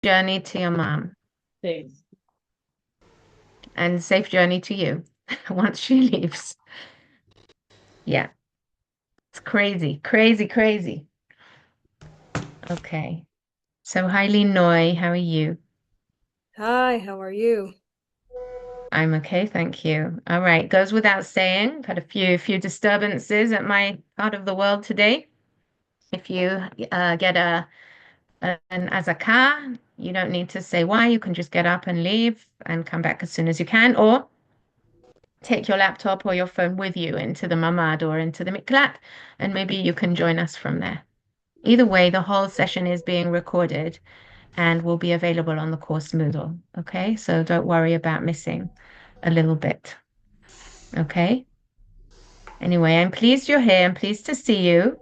journey to your mom Thanks. and safe journey to you once she leaves. Yeah, it's crazy, crazy, crazy. Okay. So, Hailey Noy, how are you? Hi, how are you? I'm okay, thank you. All right, goes without saying, had a few disturbances at my part of the world today. If you get an azaka, you don't need to say why. You can just get up and leave and come back as soon as you can, or take your laptop or your phone with you into the mamad or into the miklat, and maybe you can join us from there. Either way, the whole session is being recorded and will be available on the course Moodle. Okay, so don't worry about missing a little bit. Okay. Anyway, I'm pleased you're here. I'm pleased to see you.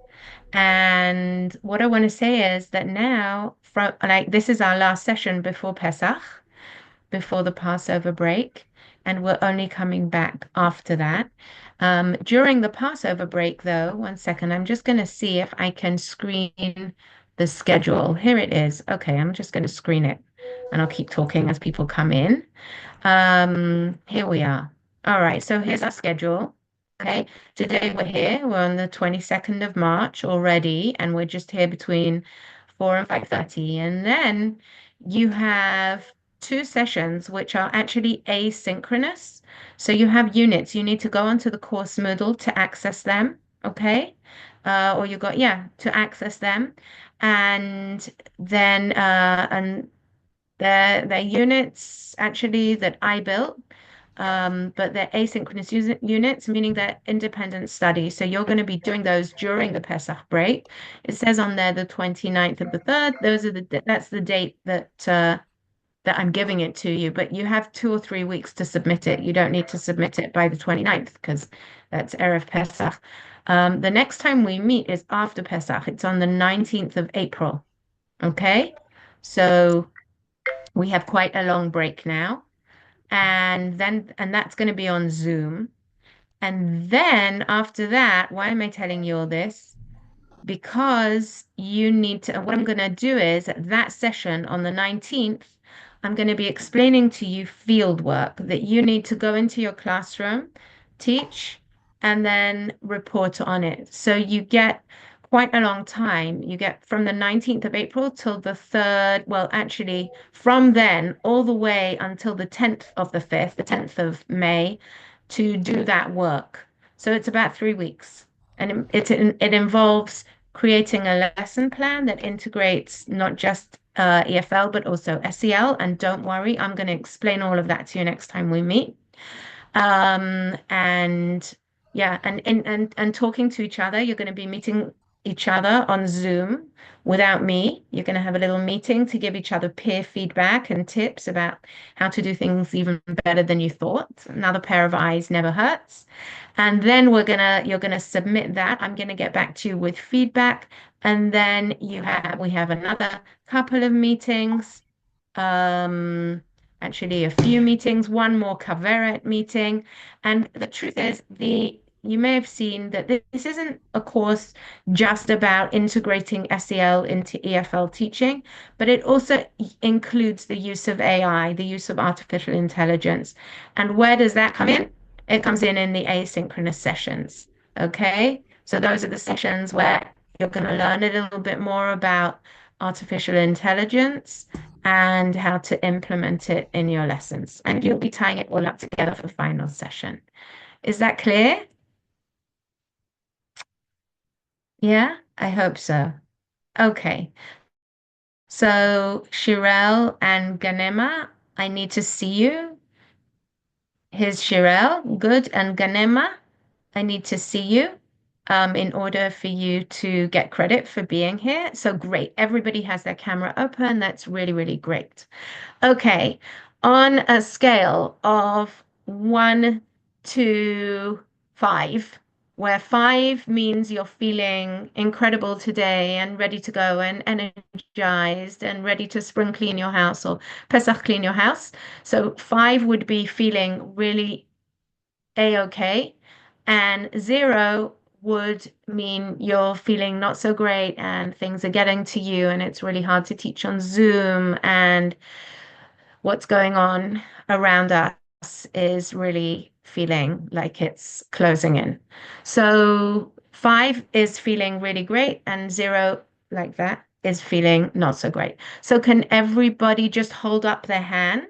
And what I want to say is that now, from like this is our last session before Pesach, before the Passover break, and we're only coming back after that. During the Passover break, though, one second, I'm just going to see if I can screen the schedule. Here it is. Okay, I'm just going to screen it, and I'll keep talking as people come in. Here we are. All right, so here's our schedule. Okay, today we're here. We're on the 22nd of March already, and we're just here between 4 and 5:30. And then you have two sessions which are actually asynchronous. So you have units. You need to go onto the course Moodle to access them. Okay. Or you got, yeah, to access them. And then, and they're units actually that I built, but they're asynchronous units, meaning they're independent studies. So you're going to be doing those during the Pesach break. It says on there the 29th of the 3rd. That's the date that I'm giving it to you, but you have 2 or 3 weeks to submit it. You don't need to submit it by the 29th because that's Erev Pesach. The next time we meet is after Pesach. It's on the 19th of April. Okay. So we have quite a long break now. And that's going to be on Zoom. And then after that, why am I telling you all this? Because you need to, what I'm going to do is that session on the 19th, I'm going to be explaining to you field work that you need to go into your classroom, teach, and then report on it. So you get quite a long time. You get from the 19th of April till the 3rd, well, actually, from then all the way until the 10th of the 5th, the 10th of May, to do that work. So it's about 3 weeks. And it involves creating a lesson plan that integrates not just EFL, but also SEL. And don't worry, I'm going to explain all of that to you next time we meet. And yeah, and talking to each other, you're going to be meeting each other on Zoom without me. You're going to have a little meeting to give each other peer feedback and tips about how to do things even better than you thought. Another pair of eyes never hurts. And then you're gonna submit that. I'm gonna get back to you with feedback. And then we have another couple of meetings. Um, Actually a few meetings, one more Kaveret meeting. And the truth is, you may have seen that this isn't a course just about integrating SEL into EFL teaching, but it also includes the use of AI, the use of artificial intelligence. And where does that come in? It comes in the asynchronous sessions. Okay. So those are the sessions where you're going to learn a little bit more about artificial intelligence and how to implement it in your lessons. And you'll be tying it all up together for the final session. Is that clear? Yeah, I hope so. Okay. So Shirel and Ganema, I need to see you. Here's Shirel. Good. And Ganema, I need to see you in order for you to get credit for being here. So great. Everybody has their camera open. That's really, really great. Okay. On a scale of 1 to 5, where 5 means you're feeling incredible today and ready to go and energized and ready to spring clean your house or Pesach clean your house. So 5 would be feeling really a-okay, and 0 would mean you're feeling not so great and things are getting to you and it's really hard to teach on Zoom and what's going on around us is really feeling like it's closing in. So 5 is feeling really great, and 0, like that, is feeling not so great. So can everybody just hold up their hand?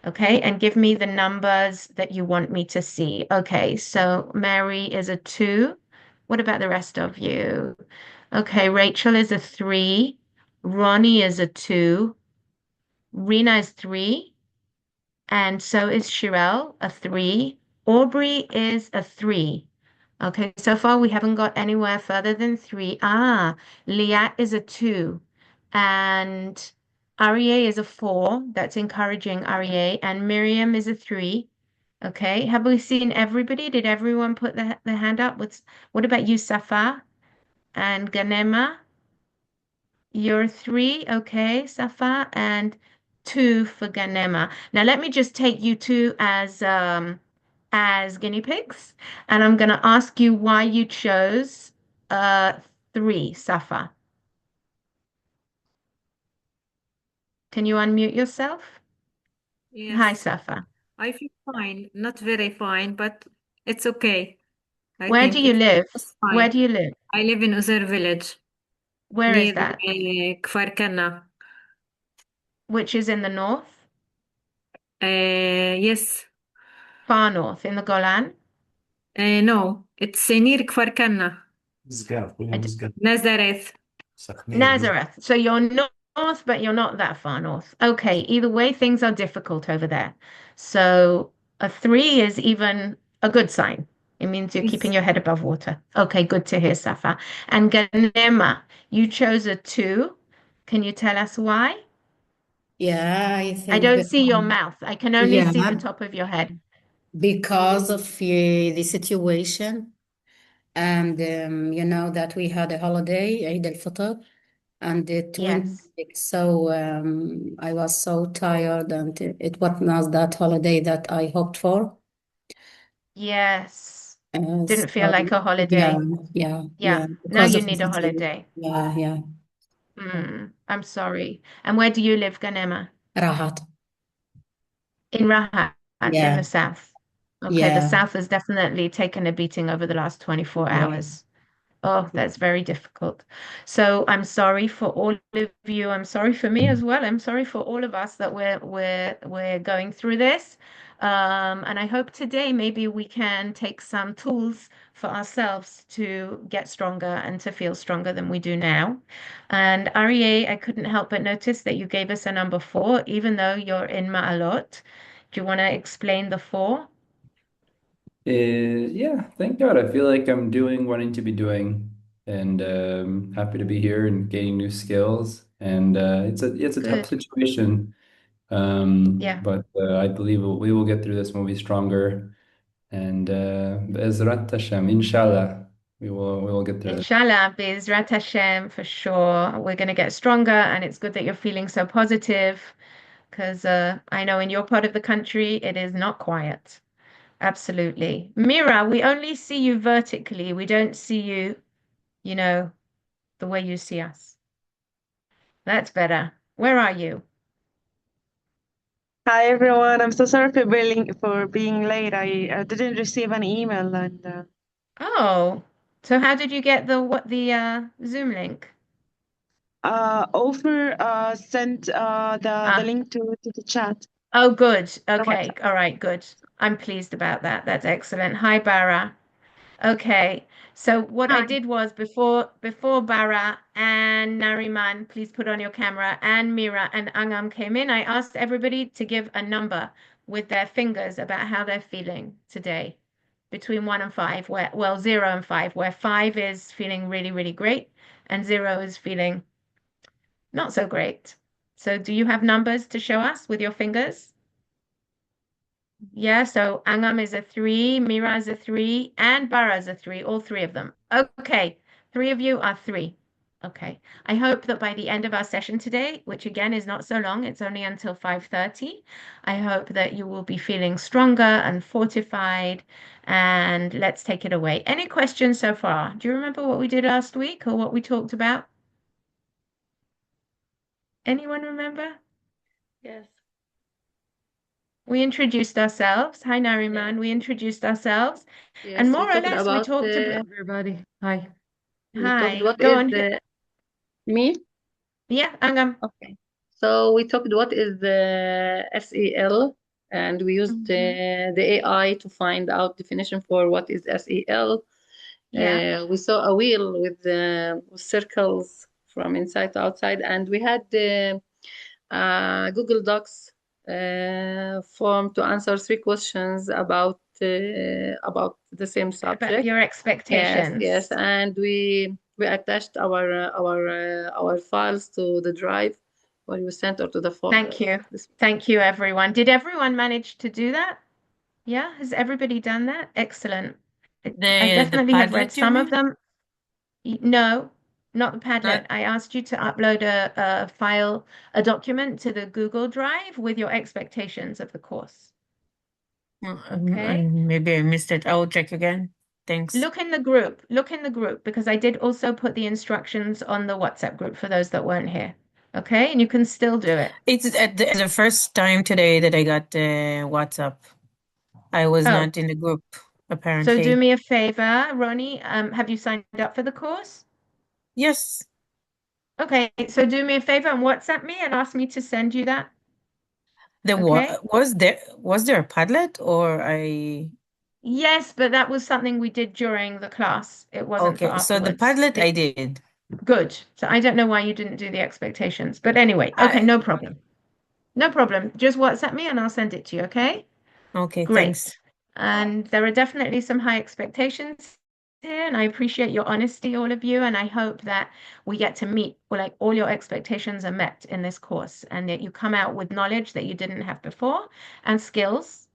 Okay, and give me the numbers that you want me to see. Okay, so Mary is a 2. What about the rest of you? Okay, Rachel is a 3. Ronnie is a 2. Rena is 3. And so is Shirelle, a 3. Aubrey is a 3. Okay, so far we haven't got anywhere further than 3. Ah, Liat is a 2. And Arie is a 4. That's encouraging, Arie. And Miriam is a 3. Okay, have we seen everybody? Did everyone put their hand up? What about you, Safa and Ganema? You're 3, okay, Safa, and 2 for Ganema. Now let me just take you two as guinea pigs, and I'm going to ask you why you chose 3, Safa. Can you unmute yourself? Hi, Yes, Safa. I feel fine. Not very fine, but it's okay. I Where do think you live? it's Where fine. do you live? I live in Uzair village Where is near that? Kfar Kanna. Which is in the north? Yes. Far north, in the Golan? No, it's near Kfar Kanna. I d- Nazareth. Nazareth. So you're north, but you're not that far north. Okay, either way, things are difficult over there. So a 3 is even a good sign. It means you're keeping Yes. your head above water. Okay, good to hear, Safa. And Ganema, you chose a 2. Can you tell us why? Yeah, I I think, don't see your mouth. I can only see the yeah, top of your head. because of the situation, and you know that we had a holiday, Eid al-Fitr, and it went Yes. so I was so tired, and it was not that holiday that I hoped for. Yes. Didn't feel So like a yeah, holiday. Yeah. yeah, Now because you of the need a situation. holiday. Yeah. I'm sorry. And where do you live, Ganema? Rahat. In Rahat, in the Yeah, south. Okay, the yeah, south has definitely taken a beating over the last 24 yeah. hours. Oh, that's very difficult. So I'm sorry for all of you. I'm sorry for me as well. I'm sorry for all of us that we're going through this. And I hope today maybe we can take some tools for ourselves to get stronger and to feel stronger than we do now. And Aryeh, I couldn't help but notice that you gave us a number 4, even though you're in Ma'alot. Do you want to explain the 4? Yeah, thank God. I feel like I'm doing what I need to be doing, and happy to be here and gaining new skills. And it's a tough Good. situation, Yeah. but I believe we will get through this. And we'll be stronger, and بإذن Hashem, inshallah, we will get through this. Inshallah, Bizrat Hashem, for sure. We're going to get stronger, and it's good that you're feeling so positive because I know in your part of the country it is not quiet. Absolutely. Mira, we only see you vertically. We don't see you, you know, the way you see us. That's better. Where are you? Hi everyone, I'm so sorry for being late. I didn't receive an email and Oh, so how did you get the Zoom link? Offer sent the Ah, link to the chat. oh, good. The Okay. WhatsApp. All right, good. I'm pleased about that. That's excellent. Hi, Bara. Okay, so what I Hi. did was before Bara and Nariman, please put on your camera, and Mira and Angam came in, I asked everybody to give a number with their fingers about how they're feeling today, between 1 and 5, where, well, 0 and 5, where 5 is feeling really, really great, and 0 is feeling not so great. So do you have numbers to show us with your fingers? Yeah, so Angam is a 3, Mira is a 3, and Bara is a 3, all 3 of them. Okay, 3 of you are 3. Okay. I hope that by the end of our session today, which again is not so long, it's only until 5:30, I hope that you will be feeling stronger and fortified. And let's take it away. Any questions so far? Do you remember what we did last week or what we talked about? Anyone remember? Yes. We introduced ourselves. Hi, Nariman. We introduced ourselves. Yes, And we more or talked less, we about talked about. Everybody, hi. we talked Hi, what go is on. the me? Yeah, Angam. Okay. So we talked what is the SEL, and we used the AI to find out definition for what is SEL. Yeah. We saw a wheel with circles from inside to outside, and we had Google Docs form to answer 3 questions about the same About subject. your expectations. Yes, and we attached our files to the drive where you sent or to the folder. Thank you. Thank you, everyone. Did everyone manage to do that? Yeah, has everybody done that? Excellent. I definitely have read Padlet, you some of mean? them. No, not the Padlet. I asked you to upload a file, a document to the Google Drive with your expectations of the course. Okay. Maybe I missed it. I will check again. Thanks. Look in the group. Look in the group because I did also put the instructions on the WhatsApp group for those that weren't here. Okay, and you can still do it. It's at the first time today that I got WhatsApp. I was not in the group, apparently. So do me a favor, Ronnie. Have you signed up for the course? Yes. Okay, so do me a favor and WhatsApp me and ask me to send you that. Okay. Was there a Padlet or I? Yes, but that was something we did during the class. It wasn't for Okay, so the afterwards. Padlet I did. Good. So I don't know why you didn't do the expectations. But anyway, okay, no problem. No problem. Just WhatsApp me and I'll send it to you, okay? Okay, Great. thanks. And there are definitely some high expectations here, and I appreciate your honesty, all of you, and I hope that we get to meet, like all your expectations are met in this course, and that you come out with knowledge that you didn't have before and skills,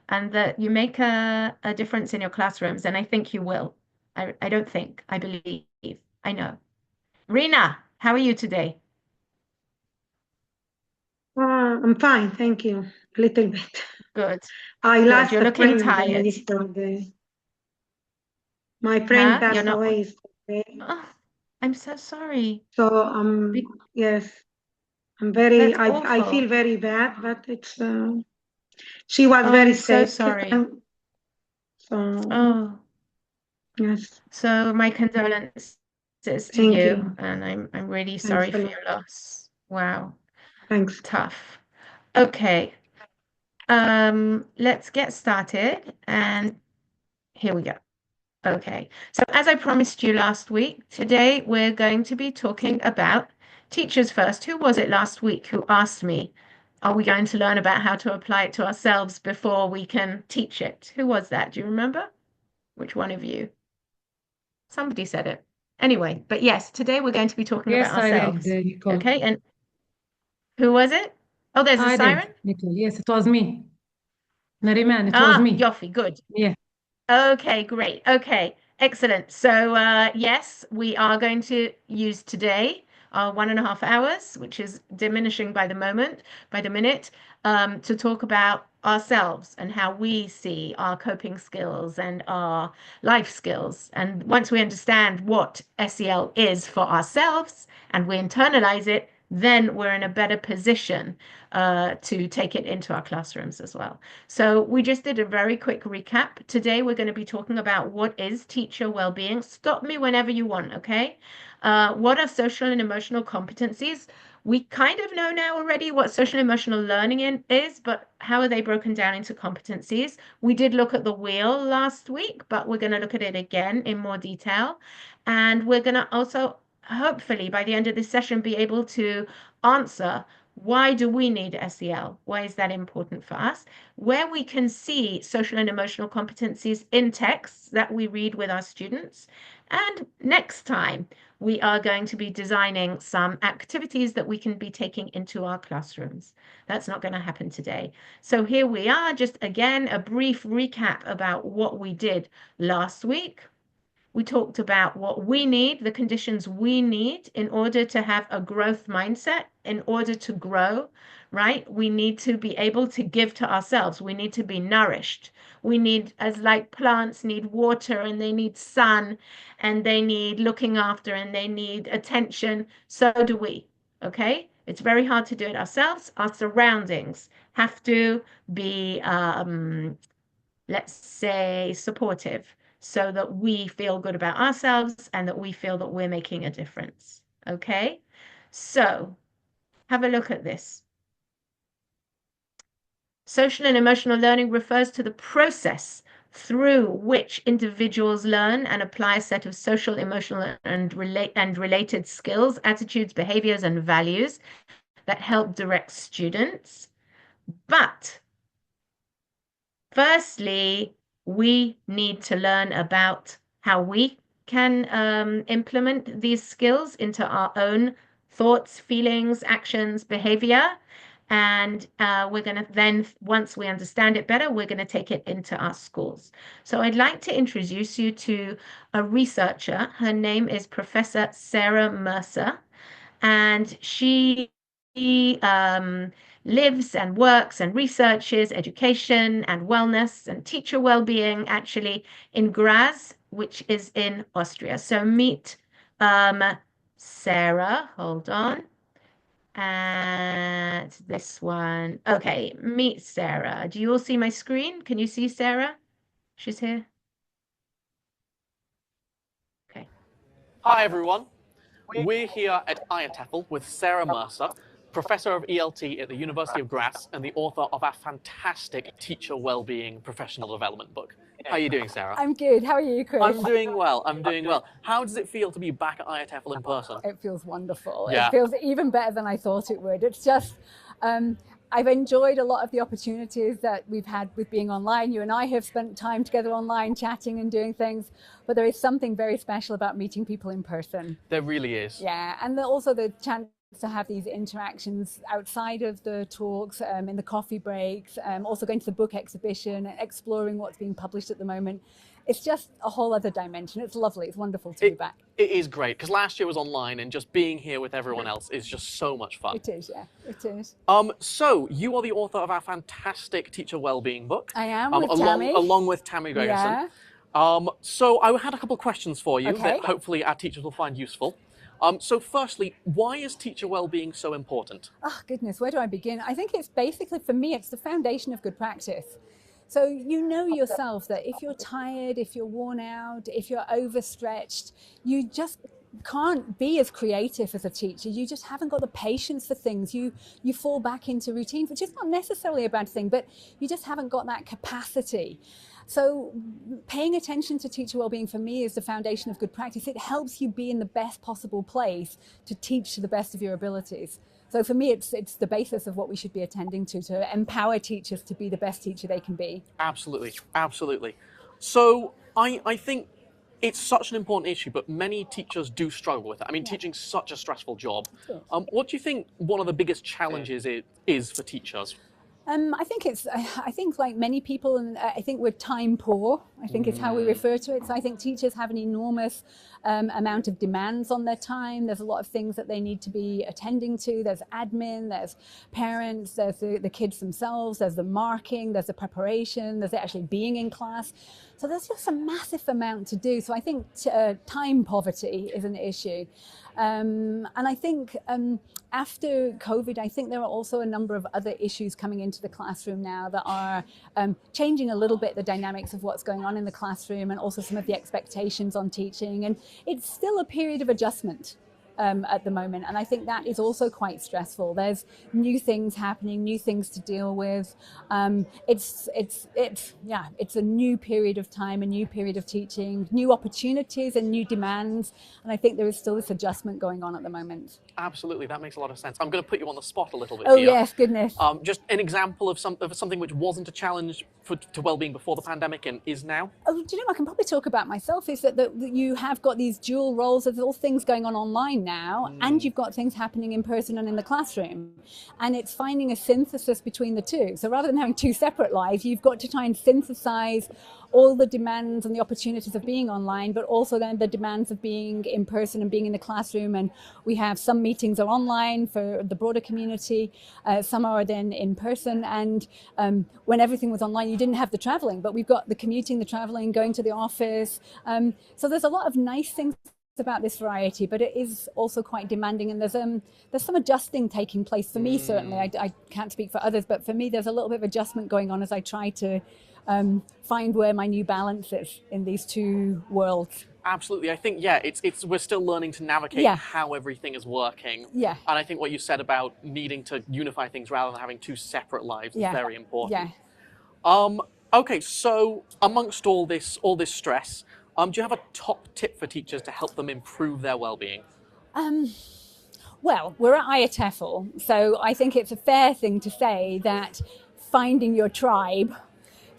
and that you make a difference in your classrooms, and I think you will. I don't think, I believe, I know. Rina, how are you today? I'm fine, thank you. A little bit. Good. I lost You're a looking friend tired. yesterday. My friend You're passed not. away yesterday. Oh, I'm so sorry. So yes, I'm very. That's I feel awful. very bad, but it's. She was Oh, very I'm so sick. sorry. So Oh, yes, so my condolences to thank you, you. and I'm really Thanks sorry a for lot. your loss. Wow, Thanks. tough. Okay, let's get started, and here we go. Okay, so as I promised you last week, today we're going to be talking about teachers first. Who was it last week who asked me, are we going to learn about how to apply it to ourselves before we can teach it? Who was that? Do you remember? Which one of you? Somebody said it. Anyway, but yes, today we're going to be talking about ourselves. I did, Nicole. Okay, and who was it? Oh, there's a I siren? did, Nicole. Yes, it was me. Nariman, it was me. Yofi, good. Yeah. Okay, great. Okay, excellent. So, yes, we are going to use today our 1.5 hours, which is diminishing by the minute, to talk about ourselves and how we see our coping skills and our life skills. And once we understand what SEL is for ourselves and we internalize it, then we're in a better position to take it into our classrooms as well. So we just did a very quick recap. Today we're going to be talking about what is teacher well-being. Stop me whenever you want, okay? What are social and emotional competencies? We kind of know now already what social and emotional learning is, but how are they broken down into competencies? We did look at the wheel last week, but we're going to look at it again in more detail. And we're going to also, hopefully, by the end of this session, be able to answer why do we need SEL? Why is that important for us? Where we can see social and emotional competencies in texts that we read with our students. And next time, we are going to be designing some activities that we can be taking into our classrooms. That's not going to happen today. So here we are, just again, a brief recap about what we did last week. We talked about what we need, the conditions we need in order to have a growth mindset, in order to grow, right? We need to be able to give to ourselves. We need to be nourished. We need, as like plants need water and they need sun and they need looking after and they need attention, so do we, okay? It's very hard to do it ourselves. Our surroundings have to be, let's say, supportive so that we feel good about ourselves and that we feel that we're making a difference, okay? So have a look at this. Social and emotional learning refers to the process through which individuals learn and apply a set of social, emotional, and related skills, attitudes, behaviors, and values that help direct students. But firstly, we need to learn about how we can implement these skills into our own thoughts, feelings, actions, behavior. And we're going to then, once we understand it better, we're going to take it into our schools. So I'd like to introduce you to a researcher. Her name is Professor Sarah Mercer, and she lives and works and researches education and wellness and teacher well-being actually in Graz, which is in Austria. So meet Sarah, hold on. And this one. Okay, meet Sarah. Do you all see my screen? Can you see Sarah? She's here. Okay. Hi, everyone. We're here at Ai&Sel with Sarah Mercer, Professor of ELT at the University of Graz and the author of our fantastic teacher well-being professional development book. How are you doing, Sarah? I'm good. How are you, Chris? I'm doing well. I'm doing well. How does it feel to be back at Ai&Sel in person? It feels wonderful. Yeah. It feels even better than I thought it would. It's just, I've enjoyed a lot of the opportunities that we've had with being online. You and I have spent time together online, chatting and doing things, but there is something very special about meeting people in person. There really is. Yeah, and also the chance to have these interactions outside of the talks, in the coffee breaks, also going to the book exhibition, exploring what's being published at the moment. It's just a whole other dimension. It's lovely. It's wonderful to be back. It is great, because last year was online, and just being here with everyone else is just so much fun. It is, yeah, it is. So you are the author of our fantastic teacher well-being book. I am, with Tammy. Along with Tammy Gregerson. Yeah. So I had a couple of questions for you Okay. that hopefully our teachers will find useful. So firstly, why is teacher well-being so important? Oh, goodness, where do I begin? I think it's basically, for me, it's the foundation of good practice. So you know yourself that if you're tired, if you're worn out, if you're overstretched, you just can't be as creative as a teacher. You just haven't got the patience for things. You fall back into routine, which is not necessarily a bad thing, but you just haven't got that capacity. So paying attention to teacher well-being for me is the foundation of good practice. It helps you be in the best possible place to teach to the best of your abilities. So for me, it's the basis of what we should be attending to empower teachers to be the best teacher they can be. Absolutely, absolutely. So I think it's such an important issue, but many teachers do struggle with it. I mean, teaching's such a stressful job. What do you think one of the biggest challenges is for teachers? I think like many people, and I think we're time poor, I think is how we refer to it. So I think teachers have an enormous amount of demands on their time. There's a lot of things that they need to be attending to. There's admin, there's parents, there's the kids themselves, there's the marking, there's the preparation, there's actually being in class. So there's just a massive amount to do. So I think time poverty is an issue. And I think after COVID, I think there are also a number of other issues coming into the classroom now that are changing a little bit the dynamics of what's going on in the classroom and also some of the expectations on teaching. And it's still a period of adjustment at the moment. And I think that is also quite stressful. There's new things happening, new things to deal with. It's a new period of time, a new period of teaching, new opportunities and new demands. And I think there is still this adjustment going on at the moment. Absolutely, that makes a lot of sense. I'm going to put you on the spot a little bit here. Oh yes, goodness. Just an example of something which wasn't a challenge to well-being before the pandemic and is now? Oh, do you know, I can probably talk about myself, is that you have got these dual roles of all things going on online now. now, and you've got things happening in person and in the classroom. And it's finding a synthesis between the two. So rather than having two separate lives, you've got to try and synthesize all the demands and the opportunities of being online, but also then the demands of being in person and being in the classroom. And we have some meetings are online for the broader community, some are then in person. And when everything was online, you didn't have the traveling, but we've got the commuting, the traveling, going to the office. So there's a lot of nice things about this variety, but it is also quite demanding, and there's some adjusting taking place for me. Certainly I can't speak for others, but for me there's a little bit of adjustment going on as I try to find where my new balance is in these two worlds. Absolutely. I think, yeah, it's we're still learning to navigate how everything is working. Yeah. And I think what you said about needing to unify things rather than having two separate lives is very important. Yeah. Okay, so amongst all this stress, do you have a top tip for teachers to help them improve their well-being? Well, we're at Ai&Sel, so I think it's a fair thing to say that finding your tribe,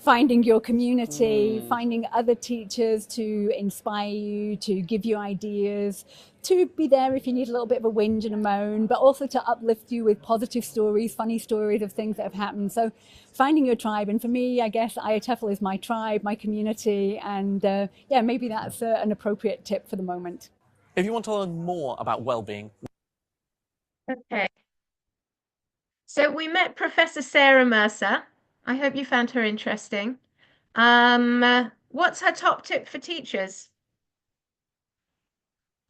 finding your community, finding other teachers to inspire you, to give you ideas, to be there if you need a little bit of a whinge and a moan, but also to uplift you with positive stories, funny stories of things that have happened. So finding your tribe, and for me, I guess Ai&Sel is my tribe, my community, and yeah, maybe that's an appropriate tip for the moment. If you want to learn more about well-being. Okay. So we met Professor Sarah Mercer. I hope you found her interesting. What's her top tip for teachers?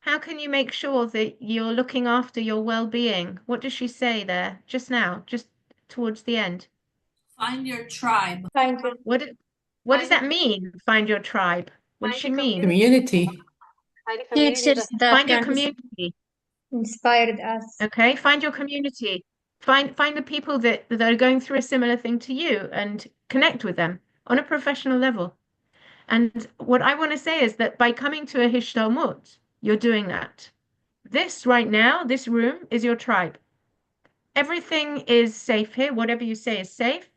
How can you make sure that you're looking after your well-being? What does she say there just now, just towards the end? Find your tribe. What does that mean, find your tribe? What does she mean? Community. Teachers that Find your community. inspired us. Okay, find your community. Find the people that are going through a similar thing to you and connect with them on a professional level. And what I want to say is that by coming to a Hishtalmut, you're doing that. This right now, this room is your tribe. Everything is safe here. Whatever you say is safe.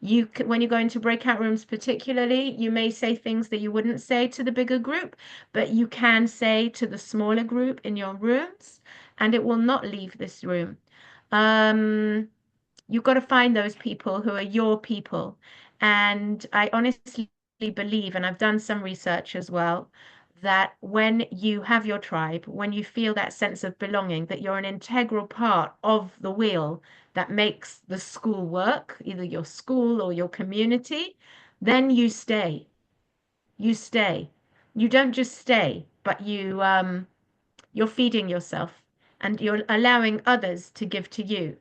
When you go into breakout rooms particularly, you may say things that you wouldn't say to the bigger group, but you can say to the smaller group in your rooms, and it will not leave this room. You've got to find those people who are your people. And I honestly believe, and I've done some research as well, that when you have your tribe, when you feel that sense of belonging, that you're an integral part of the wheel that makes the school work, either your school or your community, then you stay. You stay. You don't just stay, but you're feeding yourself and you're allowing others to give to you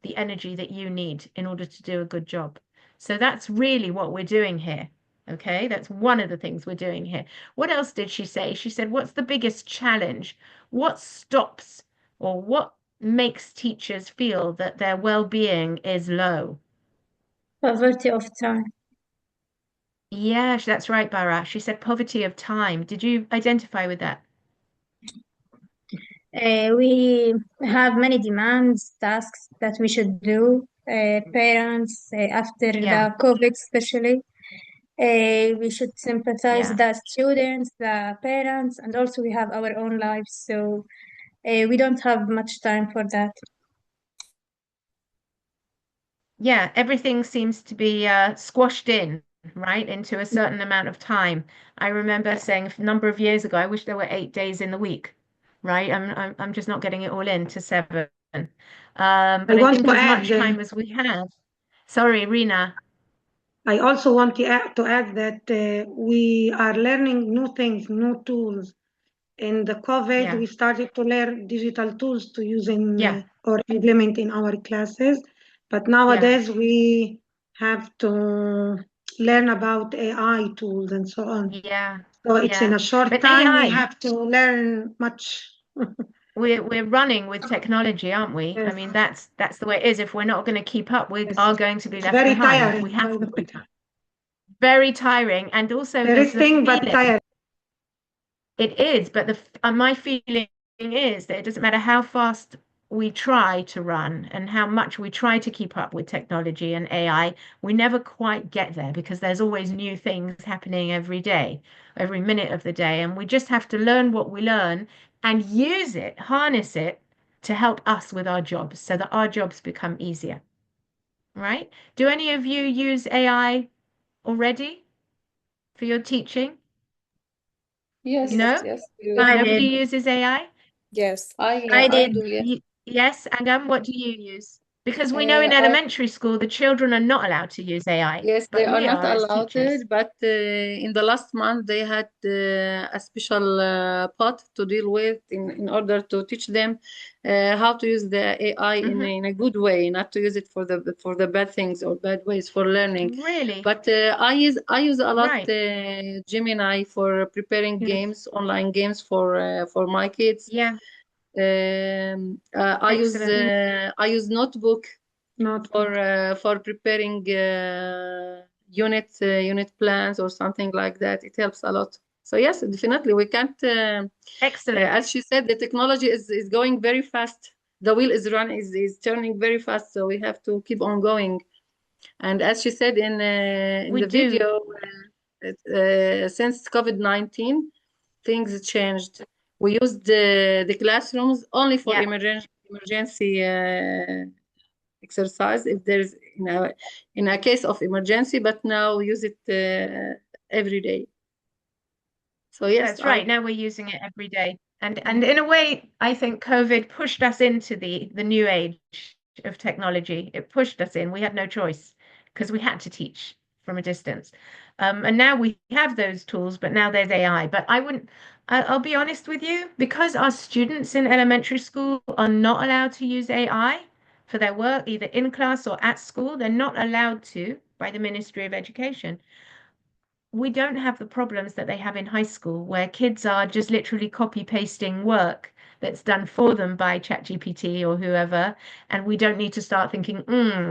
the energy that you need in order to do a good job. So that's really what we're doing here. Okay, that's one of the things we're doing here. What else did she say? She said, what's the biggest challenge? What stops or what makes teachers feel that their well-being is low? Poverty of time. Yeah, that's right, Bara. She said poverty of time. Did you identify with that? We have many demands, tasks that we should do. Parents, after the COVID especially, we should sympathize the students, the parents, and also we have our own lives, so we don't have much time for that. Yeah, everything seems to be squashed in, right, into a certain amount of time. I remember saying a number of years ago, I wish there were 8 days in the week, right? I'm just not getting it all into 7. But I think as much time as we have. Sorry, Rina. I also want to add that we are learning new things, new tools. In the COVID, we started to learn digital tools to use in or implement in our classes. But nowadays we have to learn about AI tools and so on. Yeah. So it's in a short time we have to learn much. We're running with technology, aren't we? I mean, that's the way it is. If we're not going to keep up, we are going to be left very behind. tiring. We have to be very tiring, and also interesting but tiring. It is, but my feeling is that it doesn't matter how fast we try to run and how much we try to keep up with technology and AI, we never quite get there because there's always new things happening every day, every minute of the day. And we just have to learn what we learn and use it, harness it to help us with our jobs so that our jobs become easier. Right? Do any of you use AI already for your teaching? Yes, No? yes. Nobody uses AI? Yes. I did. do, yes. Yes, Angam, what do you use? Because we know in I elementary school the children are not allowed to use AI, Yes, they but are we not are as allowed teachers. it, but in the last month they had a special part to deal with in order to teach them how to use the AI in a good way, not to use it for the bad things or bad ways for learning. Really? But I use a lot Right. Gemini for preparing games, online games for my kids. Yeah. I use Notebook for preparing unit plans or something like that. It helps a lot. So yes, definitely we can't. Excellent. As she said, the technology is going very fast. The wheel is turning very fast, so we have to keep on going. And as she said in the video, since COVID-19, things changed. We used the classrooms only for emergency exercise if there's in a case of emergency, but now we use it every day. So yes, that's right. Now we're using it every day. And in a way, I think COVID pushed us into the new age of technology. It pushed us in. We had no choice because we had to teach from a distance. And now we have those tools, but now there's AI. But I'll be honest with you, because our students in elementary school are not allowed to use AI for their work, either in class or at school, they're not allowed to by the Ministry of Education. We don't have the problems that they have in high school, where kids are just literally copy pasting work that's done for them by ChatGPT or whoever, and we don't need to start thinking,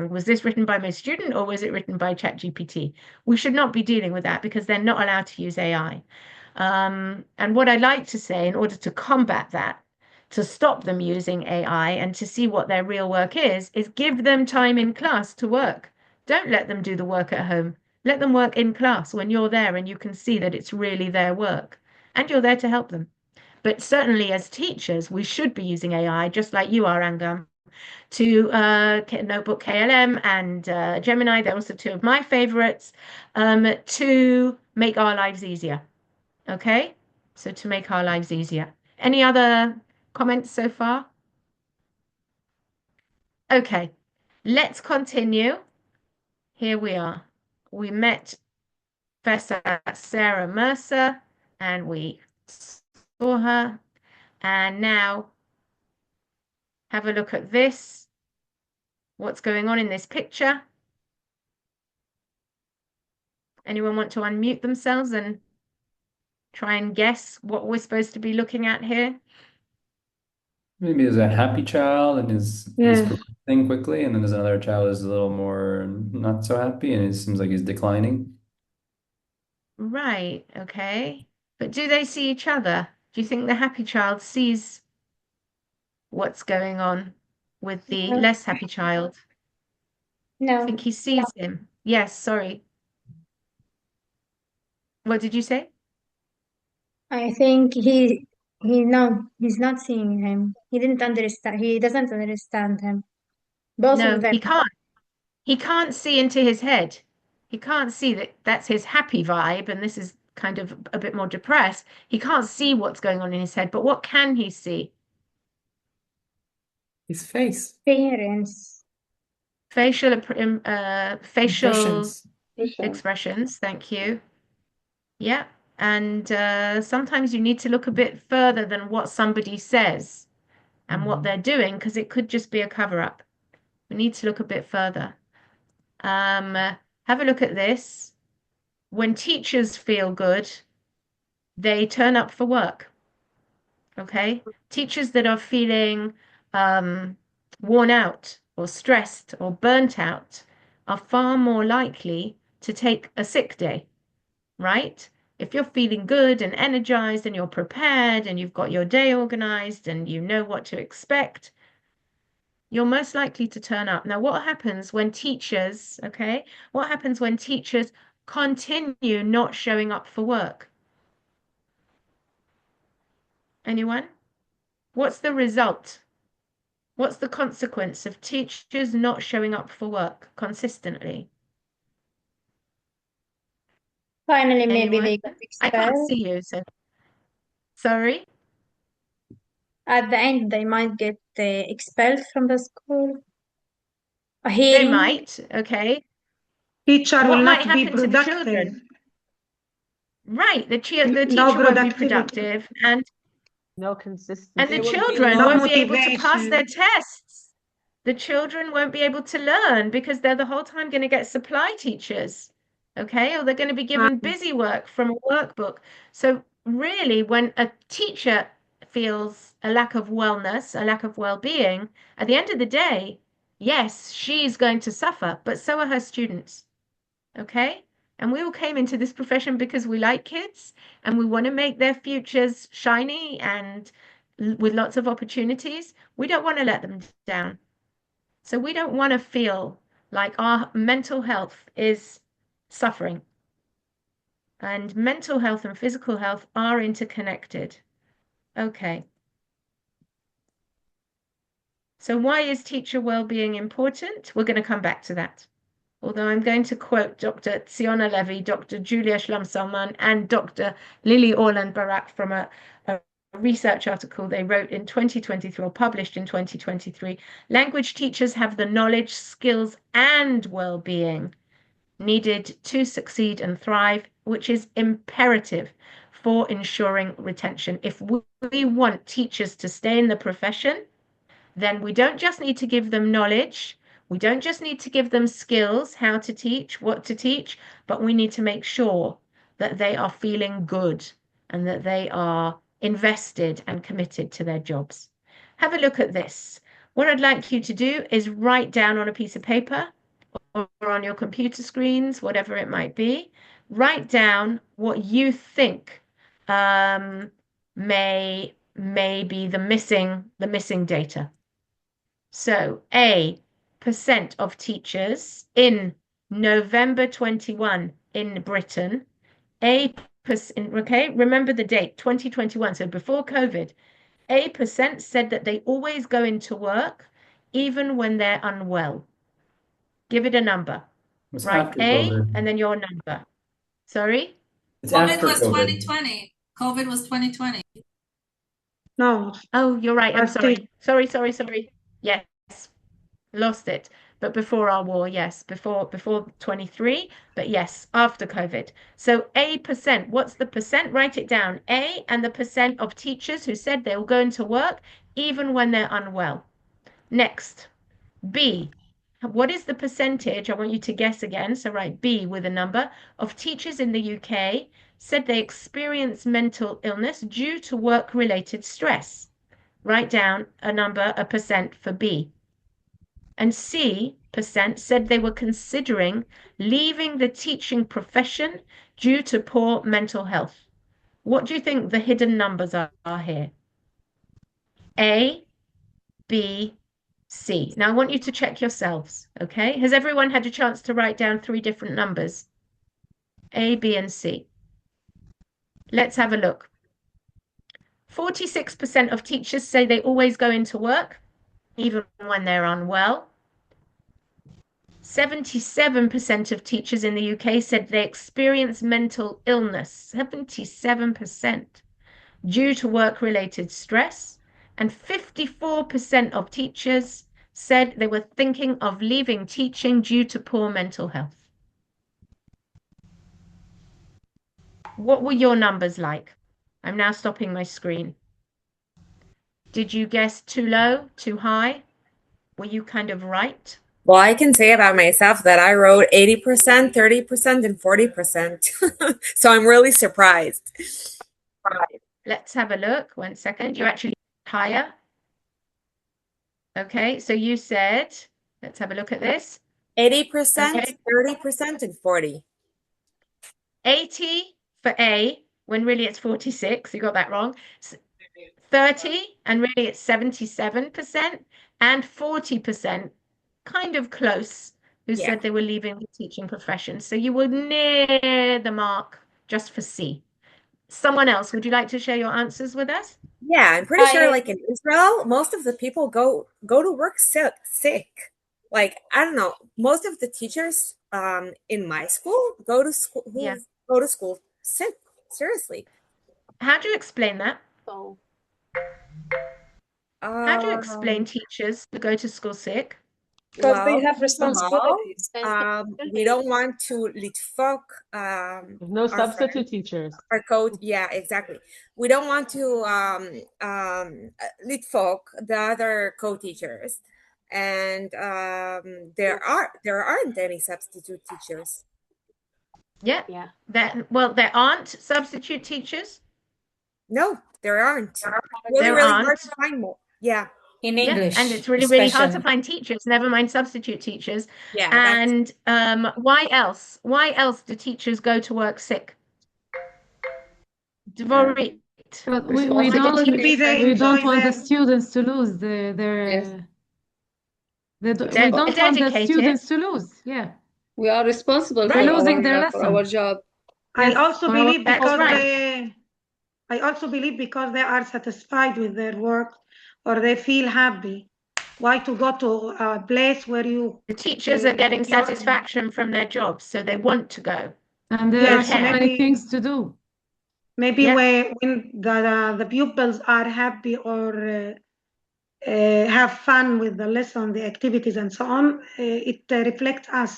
was this written by my student or was it written by ChatGPT? We should not be dealing with that because they're not allowed to use AI. And what I'd like to say, in order to combat that, to stop them using AI and to see what their real work is give them time in class to work. Don't let them do the work at home. Let them work in class when you're there and you can see that it's really their work and you're there to help them. But certainly as teachers, we should be using AI, just like you are, Angam, to Notebook KLM and Gemini. They're also two of my favorites, to make our lives easier. Okay? So to make our lives easier. Any other comments so far? Okay, let's continue. Here we are. We met Professor Sarah Mercer, and we saw her. And now have a look at this. What's going on in this picture? Anyone want to unmute themselves and try and guess what we're supposed to be looking at here? Maybe there's a happy child and he's progressing quickly, and then there's another child who's a little more not so happy, and it seems like he's declining. Right, okay. But do they see each other? Do you think the happy child sees what's going on with the less happy child? No. I think he sees him. Yes, sorry. What did you say? I think he's not seeing him. He didn't understand. He doesn't understand him. Both No, of them. he can't. He can't see into his head. He can't see that that's his happy vibe and this is kind of a bit more depressed. He can't see what's going on in his head, but what can he see? His face. Parents. Facial Impressions. expressions. Thank you. Yeah. And sometimes you need to look a bit further than what somebody says and what they're doing, because it could just be a cover-up. We need to look a bit further. Have a look at this. When teachers feel good, they turn up for work. Okay? Teachers that are feeling worn out or stressed or burnt out are far more likely to take a sick day, right? If you're feeling good and energized and you're prepared and you've got your day organized and you know what to expect, you're most likely to turn up. Now, what happens when teachers, okay, what happens when teachers continue not showing up for work? Anyone? What's the result? What's the consequence of teachers not showing up for work consistently? Finally, maybe Anyone? they got I can't expelled. see you, so sorry. At the end, they might get expelled from the school. A They hearing. might, okay. Teacher What will might not be happen to the productive. children? Right, the No teacher won't be productivity. productive, and No consistency. the They won't be children No won't be able to pass their motivation. tests. The children won't be able to learn because they're the whole time going to get supply teachers, okay? Or they're going to be given busy work from a workbook. So really, when a teacher feels a lack of wellness, a lack of well-being, at the end of the day, yes, she's going to suffer, but so are her students, okay? And we all came into this profession because we like kids and we want to make their futures shiny and with lots of opportunities. We don't want to let them down. So we don't want to feel like our mental health is suffering. And mental health and physical health are interconnected. Okay. So why is teacher well-being important? We're going to come back to that. Although I'm going to quote Dr. Tsiona Levy, Dr. Julia Shlam-Salman, and Dr. Lily Orland-Barak from a research article they wrote in 2023 or published in 2023. Language teachers have the knowledge, skills, and well-being needed to succeed and thrive, which is imperative for ensuring retention. If we want teachers to stay in the profession, then we don't just need to give them knowledge. We don't just need to give them skills, how to teach, what to teach, but we need to make sure that they are feeling good and that they are invested and committed to their jobs. Have a look at this. What I'd like you to do is write down on a piece of paper or on your computer screens, whatever it might be, write down what you think may be the missing data. So % of teachers in November 21 in Britain, okay, remember the date, 2021, so before COVID, % said that they always go into work even when they're unwell. Give it a number. It's Right, after A, COVID. and then your number. Sorry? It's COVID after was COVID. 2020. COVID was 2020. No. Oh, you're right. I'm Last sorry. Sorry. Yes, lost it. But before our war, yes, before 23, but yes, after COVID. So % what's the %? Write it down. A and the % of teachers who said they'll go into work even when they're unwell. Next, B. What is the percentage? I want you to guess again. So write B with a number of teachers in the UK said they experience mental illness due to work-related stress. Write down a number, a % for B. And C % said they were considering leaving the teaching profession due to poor mental health. What do you think the hidden numbers are here? A, B, C. Now I want you to check yourselves, okay? Has everyone had a chance to write down 3 different numbers? A, B, and C. Let's have a look. 46% of teachers say they always go into work, even when they're unwell. 77% of teachers in the UK said they experience mental illness, 77%, due to work-related stress. And 54% of teachers said they were thinking of leaving teaching due to poor mental health. What were your numbers like? I'm now stopping my screen. Did you guess too low, too high? Were you kind of right? Well, I can say about myself that I wrote 80%, 30%, and 40%. So I'm really surprised. Let's have a look. 1 second. You're actually higher. Okay, so you said, let's have a look at this. 80%, Okay. 30%, and 40. 80 for A, when really it's 46. You got that wrong. 30, and really it's 77%. and 40%, kind of close, who Yeah. said they were leaving the teaching profession. So you were near the mark just for C. Someone else, would you like to share your answers with us? Yeah, I'm pretty sure like in Israel, most of the people go to work sick. Like, I don't know, most of the teachers in my school go to school sick. Seriously. How do you explain that? How do you explain teachers who go to school sick? Because they Well, have responsibilities. we don't want to לדפוק No substitute teachers. our code. Yeah, exactly. We don't want to לדפוק the other co-teachers, and there aren't any substitute teachers. Yeah. There aren't substitute teachers. No, there aren't. There Really aren't. hard to find more. Yeah. In English, and it's really hard to especially. find teachers, never mind substitute teachers. Yeah. And why else? Why else do teachers go to work sick? Dvorit. But we don't want the students to lose their we don't want the students to lose. Yeah. We are responsible Right. for Losing their for our lesson. job. I also believe That's because right. they are satisfied with their work or they feel happy. Why to go to a place where the teachers are getting satisfaction from their jobs, so they want to go. And there are so many things to do. Maybe when the pupils are happy or have fun with the lesson, the activities, and so on, it reflects us.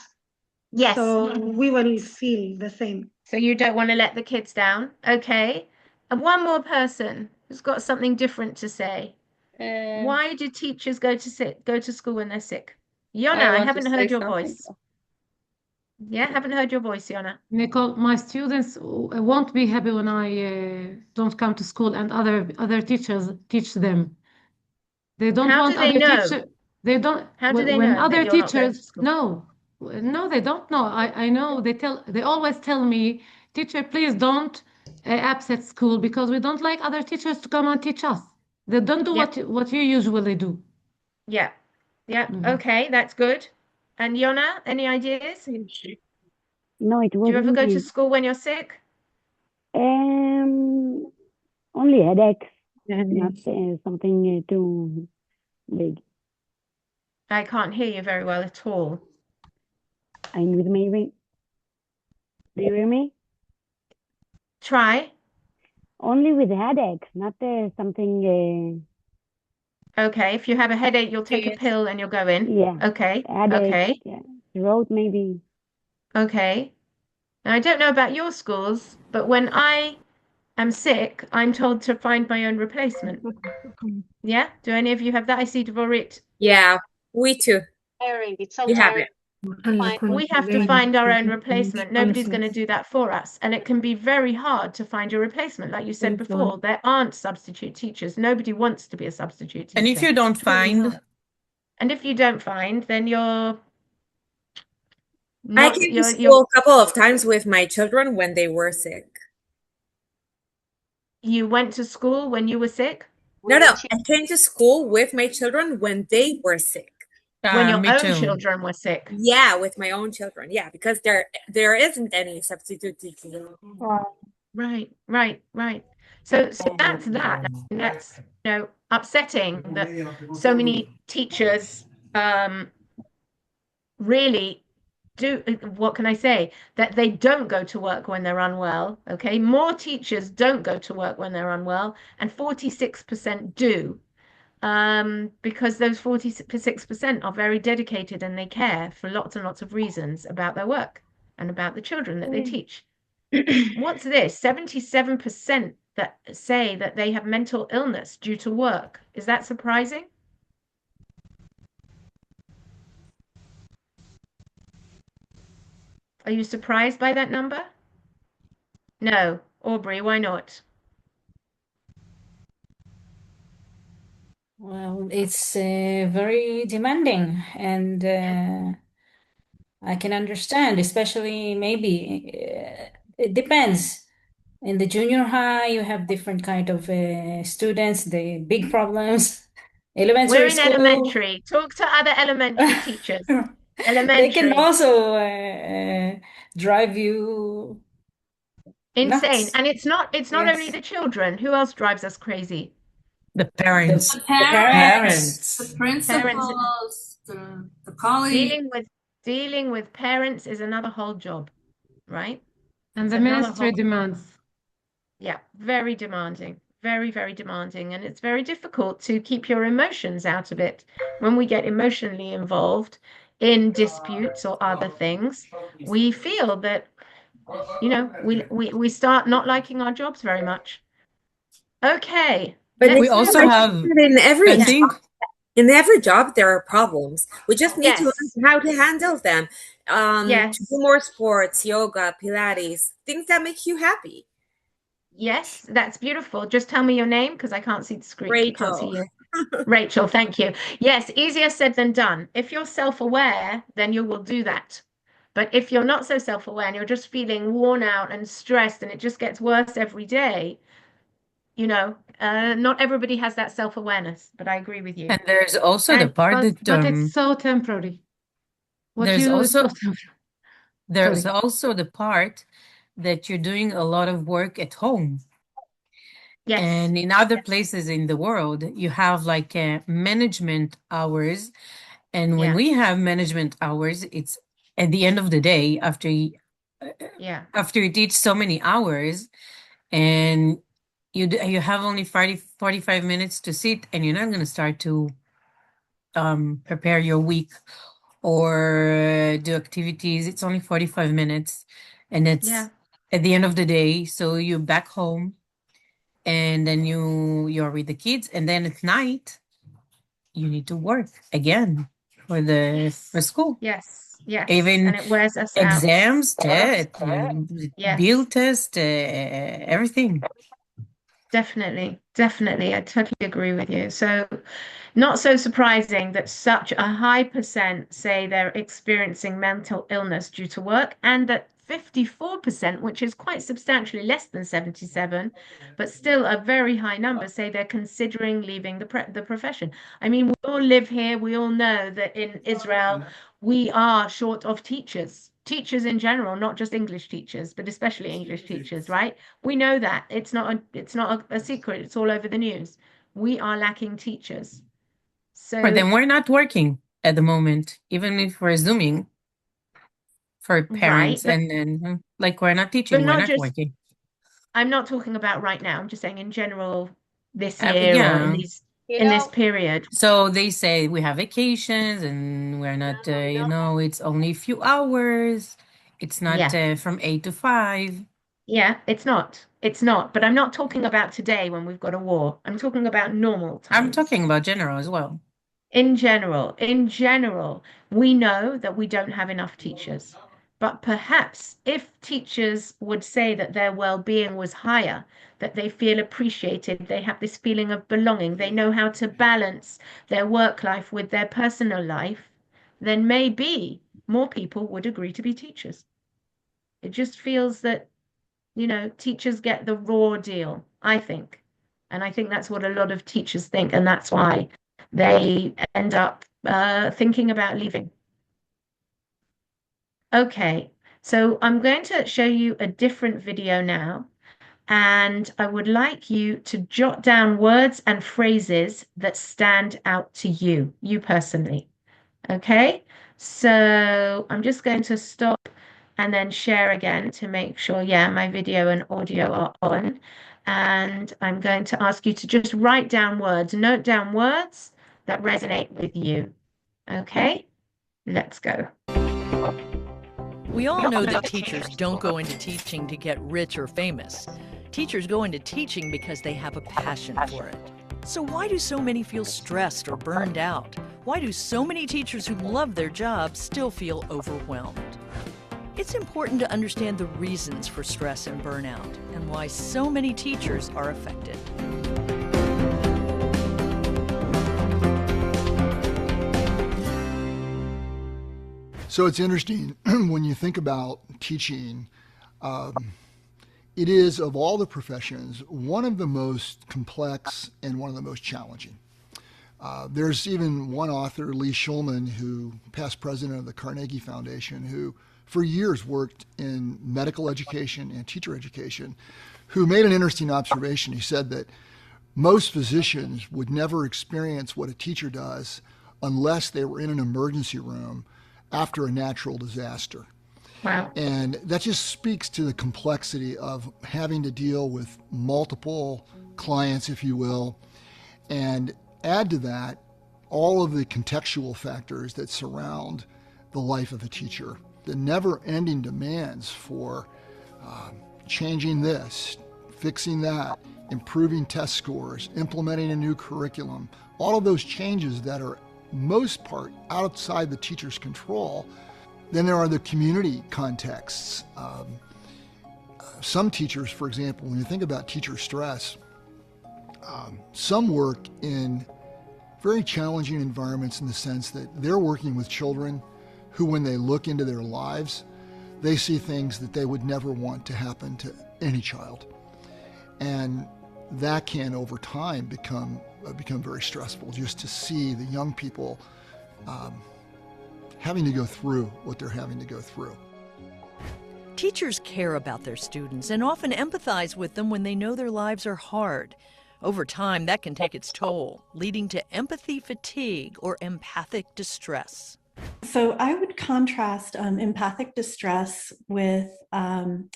Yes. So we will feel the same. So you don't want to let the kids down. Okay. And one more person who's got something different to say. Why do teachers go to school when they're sick? Yona, I haven't heard your voice. Yeah, haven't heard your voice, Yona. Nicole, my students won't be happy when I don't come to school and other teachers teach them. They don't How want do they other know? teachers. They don't. How do they when know other that you're not going to teachers school? no, they don't know. I know. They always tell me, teacher, please don't upset school because we don't like other teachers to come and teach us. They don't do what you usually do. Yeah. Yeah. Okay, that's good. And Yona, any ideas? No, it Do you ever wasn't go to me. school when you're sick? Only headaches, not something too big. I can't hear you very well at all. I'm with me. Do you hear me? Try. Only with headaches, not something. Okay, if you have a headache, you'll take a pill and you'll go in. Yeah. Okay. Headache. Okay. Yeah. Throat maybe. Okay. Now, I don't know about your schools, but when I am sick, I'm told to find my own replacement. Yeah? Do any of you have that? I see Dvorit. Yeah, we too. It's so We have tiring. it. We have to find our own replacement. Nobody's going to do that for us. And it can be very hard to find your replacement. Like you said before, there aren't substitute teachers. Nobody wants to be a substitute teacher. And if you don't find, then you're I came to school a couple of times with my children when they were sick. You went to school when you were sick? No, I came to school with my children when they were sick. When your own children were sick? Yeah, with my own children. Yeah, because there isn't any substitute teachers. Right. So that's that. And that's upsetting that so many teachers really do. What can I say? That they don't go to work when they're unwell. Okay, more teachers don't go to work when they're unwell, and 46% do. Because those 46% are very dedicated and they care for lots and lots of reasons about their work and about the children that they teach. What's this? 77% that say that they have mental illness due to work. Is that surprising? Are you surprised by that number? No. Aubrey, why not? Well, it's very demanding, and I can understand, especially maybe it depends. In the junior high, you have different kind of students, the big problems. Elementary We're in school. elementary. Talk to other elementary teachers. They can Elementary. also drive you Insane. nuts. And it's not only Yes. the children. Who else drives us crazy? The parents. The The parents, the parents. principals, the colleagues. Dealing with parents is another whole job, right? And It's the another ministry whole demands. Yeah, very demanding, very, very demanding. And it's very difficult to keep your emotions out of it. When we get emotionally involved in disputes or other things, we feel that, we start not liking our jobs very much. Okay. But let's We Nicole, also I move have, think that I think, in every job there are problems. We just need to Yes. learn how to handle them. To Yes. do more sports, yoga, Pilates, things that make you happy. Yes, that's beautiful. Just tell me your name because I can't see the screen. I can't see Rachel. you. Rachel, thank you. Yes, easier said than done. If you're self-aware, then you will do that. But if you're not so self-aware and you're just feeling worn out and stressed and it just gets worse every day, not everybody has that self-awareness, but I agree with you. and there's also the And part that But it's so temporary. What there's you is so also temporary. there's Sorry. also the part that you're doing a lot of work at home. Yes. And in other places in the world, you have like management hours. And when Yeah. we have management hours, it's at the end of the day after Yeah. after you teach so many hours and you have only 45 minutes to sit and you're not going to start to prepare your week or do activities. It's only 45 minutes and it's Yeah. at the end of the day. So you're back home and then you're with the kids and then at night you need to work again for school. Yes. Yes. Even And it wears us out. exams, tests, Yes. bill test, everything. Definitely. Definitely. I totally agree with you. So not so surprising that such a high percent say they're experiencing mental illness due to work, and that 54%, which is quite substantially less than 77, but still a very high number, say they're considering leaving the profession. I mean, we all live here. We all know that in Israel, we are short of teachers. Teachers in general, not just English teachers, but especially English teachers, right? We know that. It's not a secret. It's all over the news. We are lacking teachers. For them, So we're not working at the moment, even if we're Zooming for parents but and like we're not but teaching, we're not not just, working. I'm not talking about right now. I'm just saying in general this But year or in yeah, this period. so they say we have vacations and we're not, it's only a few hours. It's not Yeah. from 8 to 5. Yeah, it's not. It's not. But I'm not talking about today when we've got a war. I'm talking about normal I'm times. talking about general as well. In general, we know that we don't have enough teachers. But perhaps if teachers would say that their well-being was higher, that they feel appreciated, they have this feeling of belonging, they know how to balance their work life with their personal life, then maybe more people would agree to be teachers. It just feels that, teachers get the raw deal, I think. And I think that's what a lot of teachers think, and that's why they end up thinking about leaving. Okay, so I'm going to show you a different video now, and I would like you to jot down words and phrases that stand out to you personally. Okay, so I'm just going to stop and then share again to make sure, yeah, my video and audio are on. And I'm going to ask you to just write down words, note down words that resonate with you. Okay, let's go. We all know that teachers don't go into teaching to get rich or famous. Teachers go into teaching because they have a passion for it. So why do so many feel stressed or burned out? Why do so many teachers who love their job still feel overwhelmed? It's important to understand the reasons for stress and burnout and why so many teachers are affected. So it's interesting when you think about teaching, it is, of all the professions, one of the most complex and one of the most challenging. There's even one author, Lee Shulman, who past president of the Carnegie Foundation, who for years worked in medical education and teacher education, who made an interesting observation. He said that most physicians would never experience what a teacher does unless they were in an emergency room after a natural disaster. Wow. And that just speaks to the complexity of having to deal with multiple clients, if you will, and add to that all of the contextual factors that surround the life of a teacher. The never-ending demands for changing this, fixing that, improving test scores, implementing a new curriculum, all of those changes that are most part outside the teacher's control. Then there are the community contexts. Some teachers, for example, when you think about teacher stress, some work in very challenging environments in the sense that they're working with children who, when they look into their lives, they see things that they would never want to happen to any child. And that can, over time, become very stressful, just to see the young people having to go through what they're having to go through. Teachers care about their students and often empathize with them when they know their lives are hard. Over time, that can take its toll, leading to empathy fatigue or empathic distress. So I would contrast empathic distress with an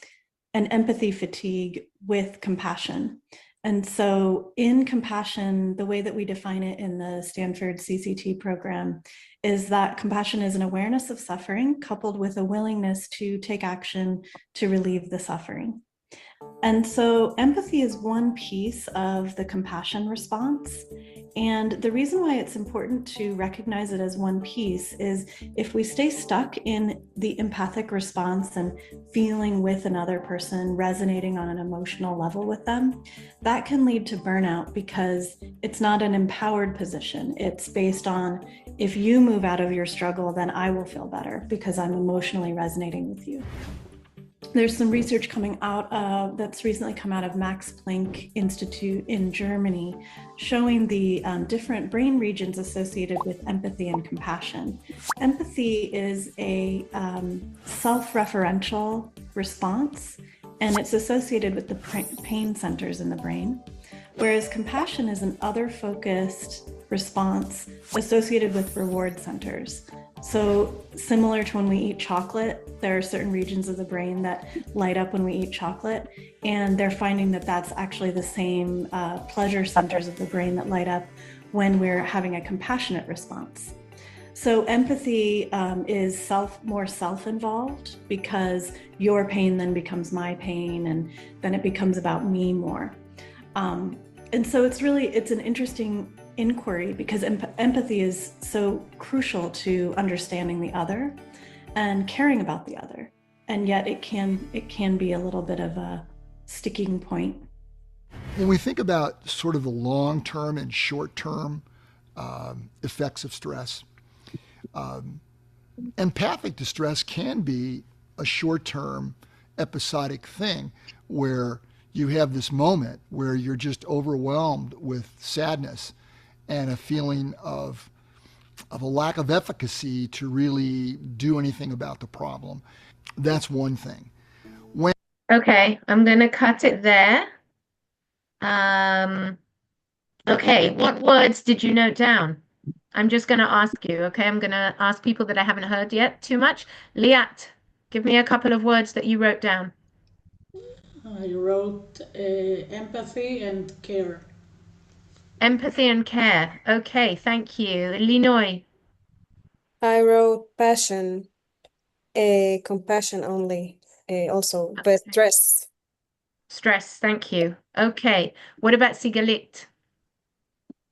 empathy fatigue with compassion. And so in compassion, the way that we define it in the Stanford CCT program is that compassion is an awareness of suffering coupled with a willingness to take action to relieve the suffering. And so empathy is one piece of the compassion response. And the reason why it's important to recognize it as one piece is if we stay stuck in the empathic response and feeling with another person, resonating on an emotional level with them, that can lead to burnout because it's not an empowered position. It's based on, if you move out of your struggle, then I will feel better because I'm emotionally resonating with you. There's some research coming out that's recently come out of Max Planck Institute in Germany, showing the different brain regions associated with empathy and compassion. Empathy is a self-referential response, and it's associated with the pain centers in the brain, whereas compassion is an other-focused response associated with reward centers. So similar to when we eat chocolate, there are certain regions of the brain that light up when we eat chocolate, and they're finding that that's actually the same pleasure centers of the brain that light up when we're having a compassionate response. So empathy is more self-involved because your pain then becomes my pain, and then it becomes about me more. And so it's an interesting inquiry because empathy is so crucial to understanding the other and caring about the other, and yet it can be a little bit of a sticking point. When we think about sort of the long-term and short-term effects of stress, empathic distress can be a short-term episodic thing where you have this moment where you're just overwhelmed with sadness and a feeling of a lack of efficacy to really do anything about the problem. That's one thing. Okay, I'm going to cut it there. Okay, what words did you note down? I'm just going to ask you, okay? I'm going to ask people that I haven't heard yet too much. Liat, give me a couple of words that you wrote down. I wrote empathy and care. Empathy and care. Okay, thank you. Linoy. I wrote passion, compassion only, also, but stress. Stress, thank you. Okay, what about Sigalit?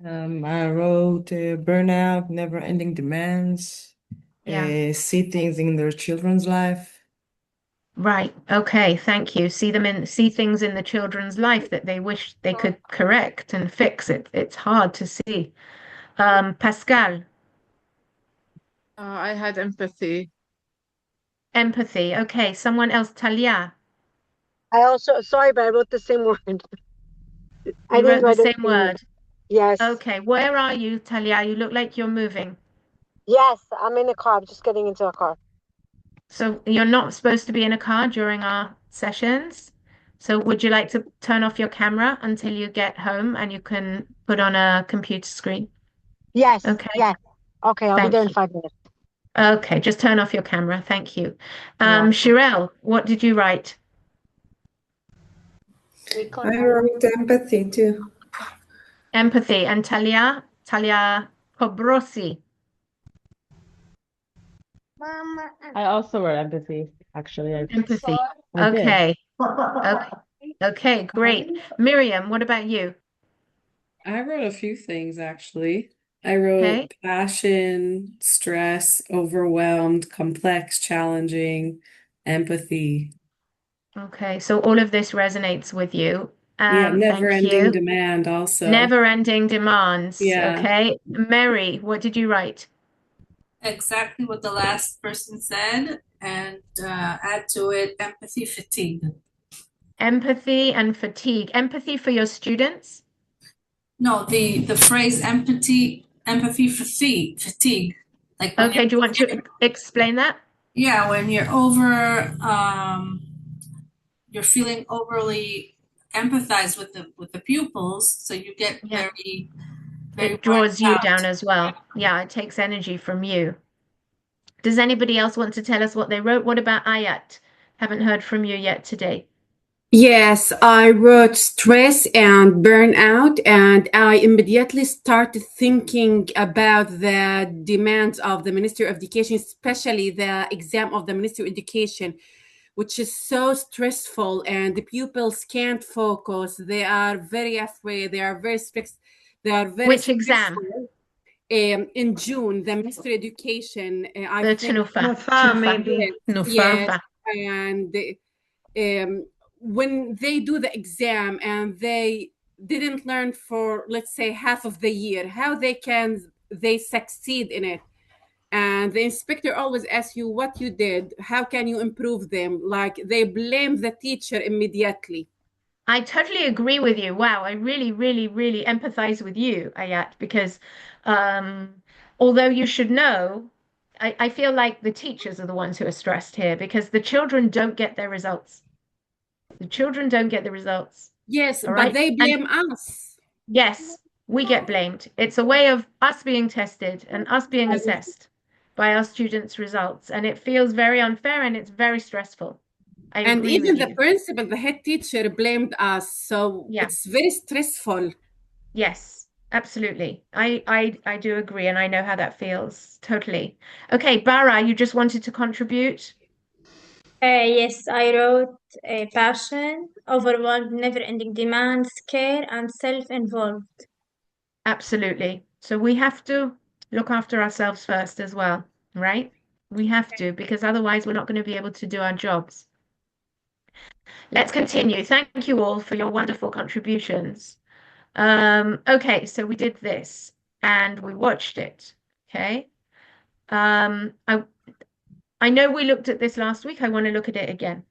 I wrote burnout, never-ending demands, see things in their children's life. Right. Okay. Thank you. See things in the children's life that they wish they could correct and fix it. It's hard to see. Pascal. I had empathy. Empathy. Okay. Someone else. Talia. I also, sorry, but I wrote the same word. You wrote the same word. Yes. Okay, where are you, Talia? You look like you're moving. Yes, I'm in a car. I'm just getting into a car. So you're not supposed to be in a car during our sessions. So would you like to turn off your camera until you get home and you can put on a computer screen? Yes. Okay. Yes. Okay, I'll be there in Thank you. 5 minutes. Okay, just turn off your camera. Thank you. Yeah. Shirelle, what did you write? I wrote empathy too. Empathy. And Talia Kobrosi. I also wrote empathy, actually. Empathy. I did. Okay. Okay, great. Miriam, what about you? I wrote a few things actually. I wrote passion, stress, overwhelmed, complex, challenging, empathy. Okay, so all of this resonates with you. Yeah, Thank never-ending you. demand also. Never-ending demands. Yeah. Okay. Mary, what did you write? Exactly what the last person said, and add to it empathy fatigue. Empathy and fatigue. Empathy for your students? No, the phrase empathy fatigue. Like when Okay, do you want to explain that? Yeah, when you're you're feeling overly empathized with the pupils, so you get very It draws you down as well. Yeah, it takes energy from you. Does anybody else want to tell us what they wrote? What about Ayat? Haven't heard from you yet today. Yes, I wrote stress and burnout, and I immediately started thinking about the demands of the Ministry of Education, especially the exam of the Ministry of Education, which is so stressful, and the pupils can't focus. They are very afraid. They are very stressed. They are very Which exam? In June, the Ministry of Education. I think Nufa, maybe. yes, and when they do the exam and they didn't learn for, let's say, half of the year, how they succeed in it. And the inspector always asks you what you did, how can you improve them? Like they blame the teacher immediately. I totally agree with you. Wow, I really, really, really empathize with you, Ayat, because although you should know, I feel like the teachers are the ones who are stressed here because the children don't get their results. The children don't get the results. Yes, All but right? they blame us. Yes, we get blamed. It's a way of us being tested and us being assessed by our students' results. And it feels very unfair and it's very stressful. I And agree even with the you. principal, the head teacher blamed us. So it's very stressful. Yes, absolutely. I do agree, and I know how that feels. Totally. Okay, Bara, you just wanted to contribute? Yes, I wrote passion, overwhelmed, never-ending demands, care, and self-involved. Absolutely. So we have to look after ourselves first as well, right? We have to, because otherwise we're not going to be able to do our jobs. Let's continue. Thank you all for your wonderful contributions. Okay, so we did this and we watched it. Okay. I know we looked at this last week. I want to look at it again.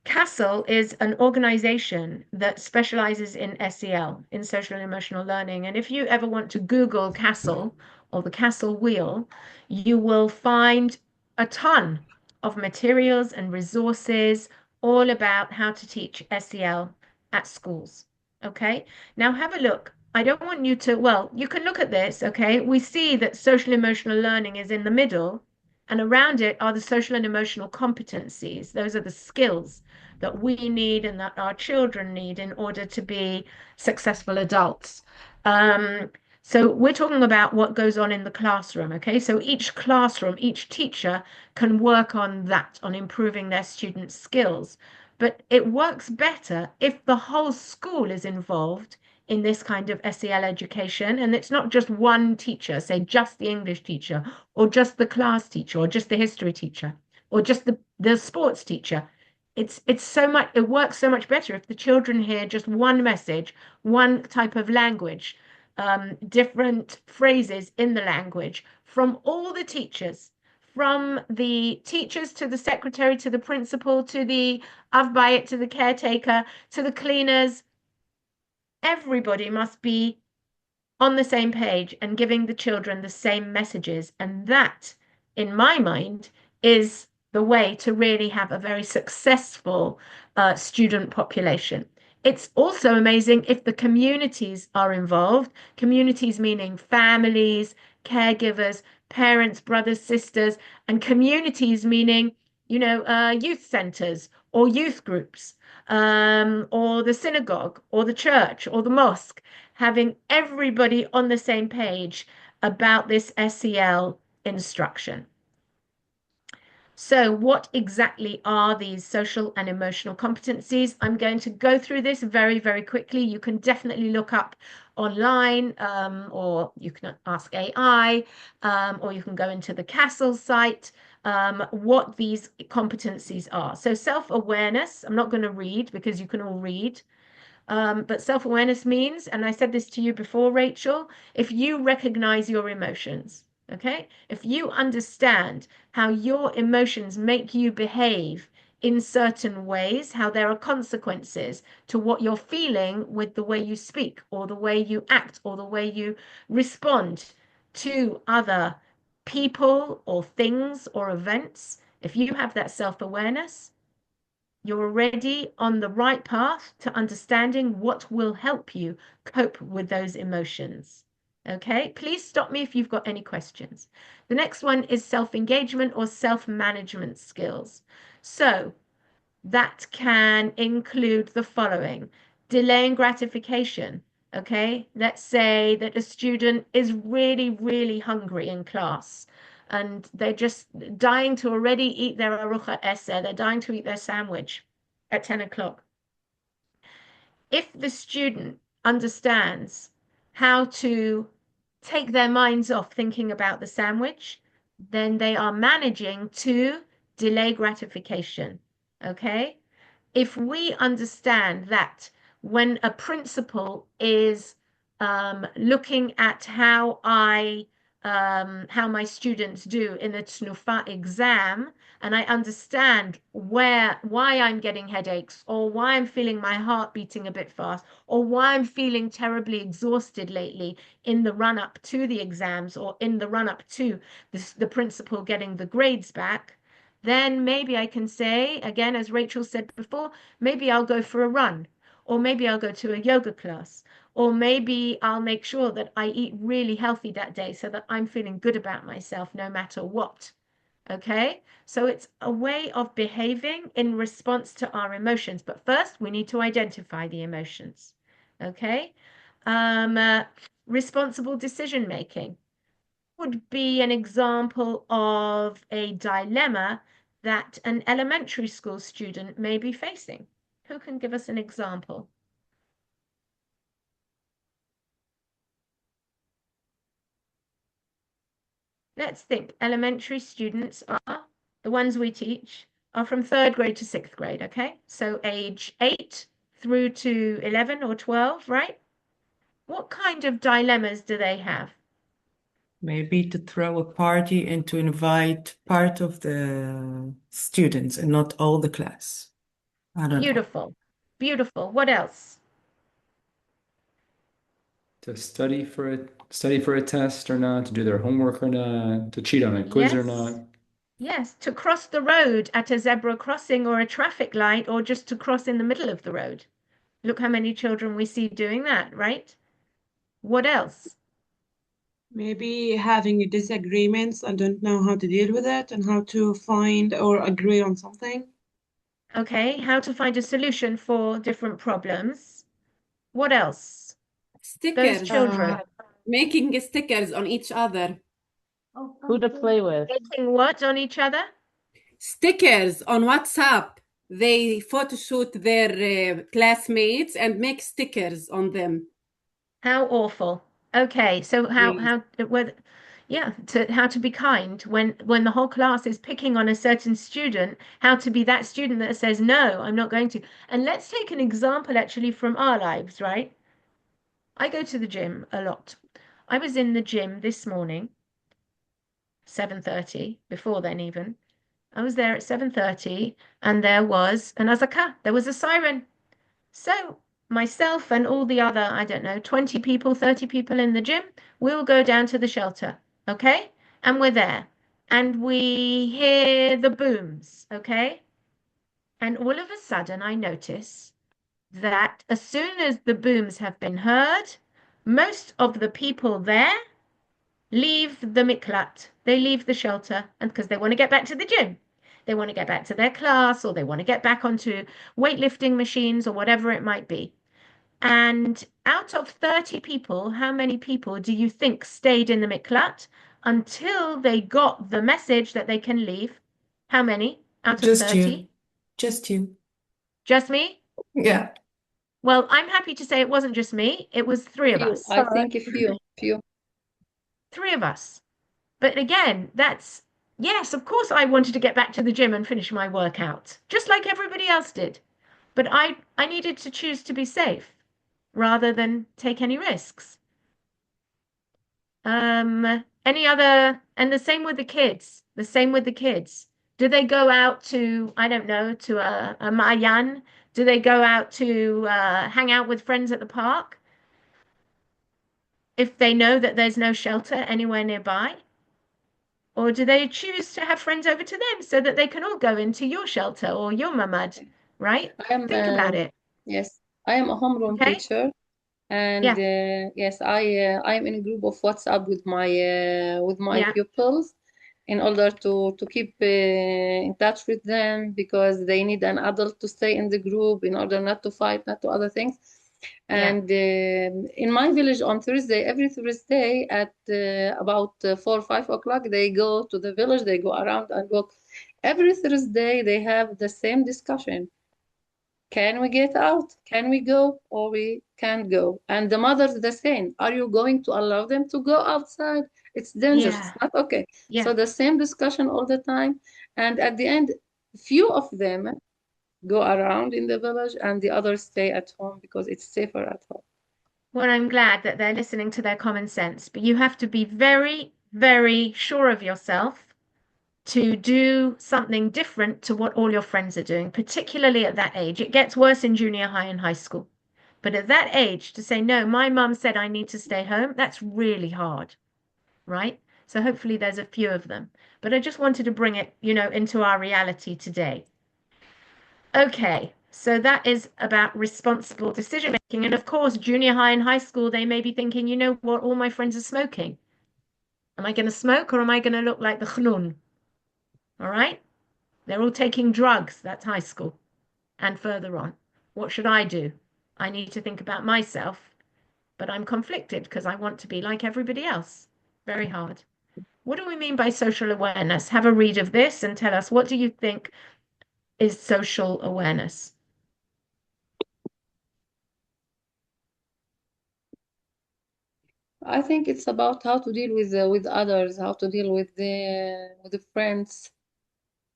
CASEL is an organization that specializes in SEL, in social and emotional learning. And if you ever want to Google CASEL or the CASEL wheel, you will find a ton of materials and resources all about how to teach SEL at schools. Okay, now have a look. I don't want you to, well, you can look at this, okay? We see that social emotional learning is in the middle, and around it are the social and emotional competencies. Those are the skills that we need and that our children need in order to be successful adults. So we're talking about what goes on in the classroom, okay? So each classroom, each teacher can work on that, on improving their students' skills. But it works better if the whole school is involved in this kind of SEL education. And it's not just one teacher, say just the English teacher, or just the class teacher, or just the history teacher, or just the sports teacher. It works so much better if the children hear just one message, one type of language, different phrases in the language from all the teachers, from the teachers to the secretary, to the principal, to the avbayit, to the caretaker, to the cleaners. Everybody must be on the same page and giving the children the same messages. And that, in my mind, is the way to really have a very successful student population. It's also amazing if the communities are involved, communities meaning families, caregivers, parents, brothers, sisters, and communities meaning, you know, youth centers or youth groups, or the synagogue or the church or the mosque, having everybody on the same page about this SEL instruction. So what exactly are these social and emotional competencies? I'm going to go through this very, very quickly. You can definitely look up online, or you can ask AI, or you can go into the CASEL site, what these competencies are. So self-awareness, I'm not going to read because you can all read. But self-awareness means, and I said this to you before, Rachel, if you recognize your emotions, okay? If you understand how your emotions make you behave in certain ways, how there are consequences to what you're feeling with the way you speak or the way you act or the way you respond to other people or things or events, if you have that self-awareness, you're already on the right path to understanding what will help you cope with those emotions. Okay, please stop me if you've got any questions. The next one is self-engagement or self-management skills. So that can include the following: delaying gratification. Okay, let's say that a student is really, really hungry in class and they're just dying to already eat their arucha esser, they're dying to eat their sandwich at 10 o'clock. If the student understands how to take their minds off thinking about the sandwich, then they are managing to delay gratification, okay? If we understand that when a principal is looking at how my students do in the TNUFA exam, and I understand why I'm getting headaches, or why I'm feeling my heart beating a bit fast, or why I'm feeling terribly exhausted lately in the run-up to the exams, or in the run-up to the principal getting the grades back, then maybe I can say, again, as Rachel said before, maybe I'll go for a run, or maybe I'll go to a yoga class, or maybe I'll make sure that I eat really healthy that day so that I'm feeling good about myself no matter what. Okay, so it's a way of behaving in response to our emotions. But first, we need to identify the emotions. Okay, responsible decision making would be an example of a dilemma that an elementary school student may be facing. Who can give us an example? Let's think. Elementary students are, the ones we teach, are from 3rd grade to 6th grade, okay? So age 8 through to 11 or 12, right? What kind of dilemmas do they have? Maybe to throw a party and to invite part of the students and not all the class. I don't know. Beautiful. Beautiful. What else? To study for a test or not, to do their homework or not, to cheat on a quiz or not. Yes, to cross the road at a zebra crossing or a traffic light, or just to cross in the middle of the road. Look how many children we see doing that, right? What else? Maybe having disagreements and don't know how to deal with it and how to find or agree on something. Okay, how to find a solution for different problems. What else? Stickers. Those children. Making stickers on each other. Who to play with. Making what on each other? Stickers on WhatsApp. They photoshoot their classmates and make stickers on them. How awful. Okay, so how to be kind when the whole class is picking on a certain student, how to be that student that says, no, I'm not going to. And let's take an example actually from our lives, right? I go to the gym a lot. I was in the gym this morning, 7:30, before then even. I was there at 7:30 and there was an azakah, there was a siren. So myself and all the other, I don't know, 20 people, 30 people in the gym, we'll go down to the shelter, okay? And we're there. And we hear the booms, okay? And all of a sudden, I notice that as soon as the booms have been heard, most of the people there leave the miklat. They leave the shelter, and because they want to get back to the gym. They want to get back to their class, or they want to get back onto weightlifting machines or whatever it might be. And out of 30 people, how many people do you think stayed in the miklat until they got the message that they can leave? How many out of Just 30? you. Just you. Just me? Yeah. Well, I'm happy to say it wasn't just me. It was three of us. I think a few. Three of us. But again, that's, yes, of course I wanted to get back to the gym and finish my workout, just like everybody else did. But I needed to choose to be safe rather than take any risks. Any other, and the same with the kids, Do they go out to, I don't know, to a Mayan? Do they go out to hang out with friends at the park if they know that there's no shelter anywhere nearby? Or do they choose to have friends over to them so that they can all go into your shelter or your mamad, right? Think about it. Yes, I am a homeroom teacher, and yes, I am in a group of WhatsApp with my pupils in order to keep in touch with them, because they need an adult to stay in the group in order not to fight, not to other things. And in my village on Thursday, every Thursday at about 4 or 5 o'clock, they go to the village, they go around and walk. Every Thursday, they have the same discussion. Can we get out? Can we go? Or we can't go? And the mothers the same. Are you going to allow them to go outside? It's dangerous. It's not okay. So the same discussion all the time. And at the end, few of them go around in the village and the others stay at home because it's safer at home. Well, I'm glad that they're listening to their common sense, but you have to be very, very sure of yourself to do something different to what all your friends are doing, particularly at that age. It gets worse in junior high and high school. But at that age, to say, no, my mum said I need to stay home, that's really hard, right? So hopefully there's a few of them. But I just wanted to bring it, into our reality today. Okay, so that is about responsible decision making. And of course, junior high and high school, they may be thinking, you know what, all my friends are smoking. Am I going to smoke, or am I going to look like the chnun? All right? They're all taking drugs. That's high school. And further on. What should I do? I need to think about myself, but I'm conflicted because I want to be like everybody else. Very hard. What do we mean by social awareness? Have a read of this and tell us, what do you think is social awareness? I think it's about how to deal with others, how to deal with the friends.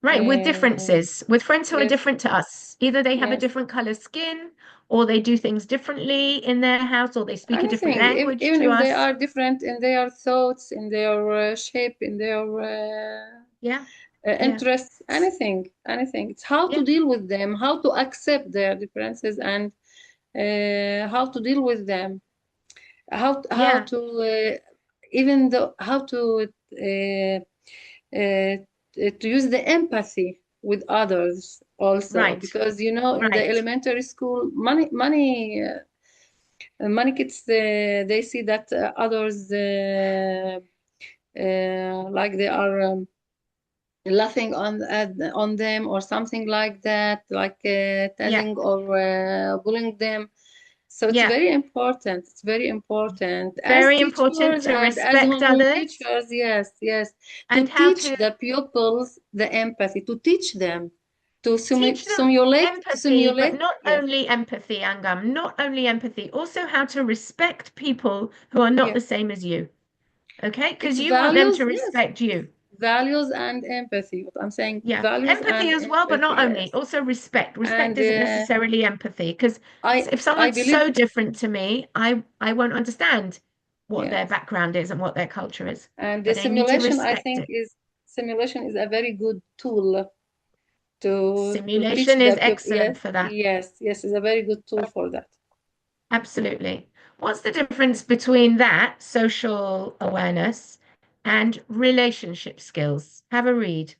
Right, with differences, with friends who are different to us. Either they have a different color skin, or they do things differently in their house, or they speak a different language even to if us. they are different in their thoughts, in their shape, in their interests, anything. It's how to deal with them, how to accept their differences, and how to deal with them. How to even though how to use the empathy with others also, because in the elementary school, many kids they see that others like they are laughing on them or something like that, like teasing or bullying them. So it's very important. It's very important. Very important to respect others. Teachers, yes. And to teach the pupils the empathy, to teach them, to simulate empathy, but not only empathy, Angam, not only empathy, also how to respect people who are not the same as you. Okay? Because you want them to respect you. Values and empathy. What I'm saying, values empathy and as well, but not only. Also respect. Respect isn't necessarily empathy, because if someone's so different to me, I won't understand what their background is and what their culture is. And the simulation, I think, simulation is a very good tool to simulation is excellent for that. Yes, it's a very good tool for that. Absolutely. What's the difference between that, social awareness, and relationship skills? Have a read.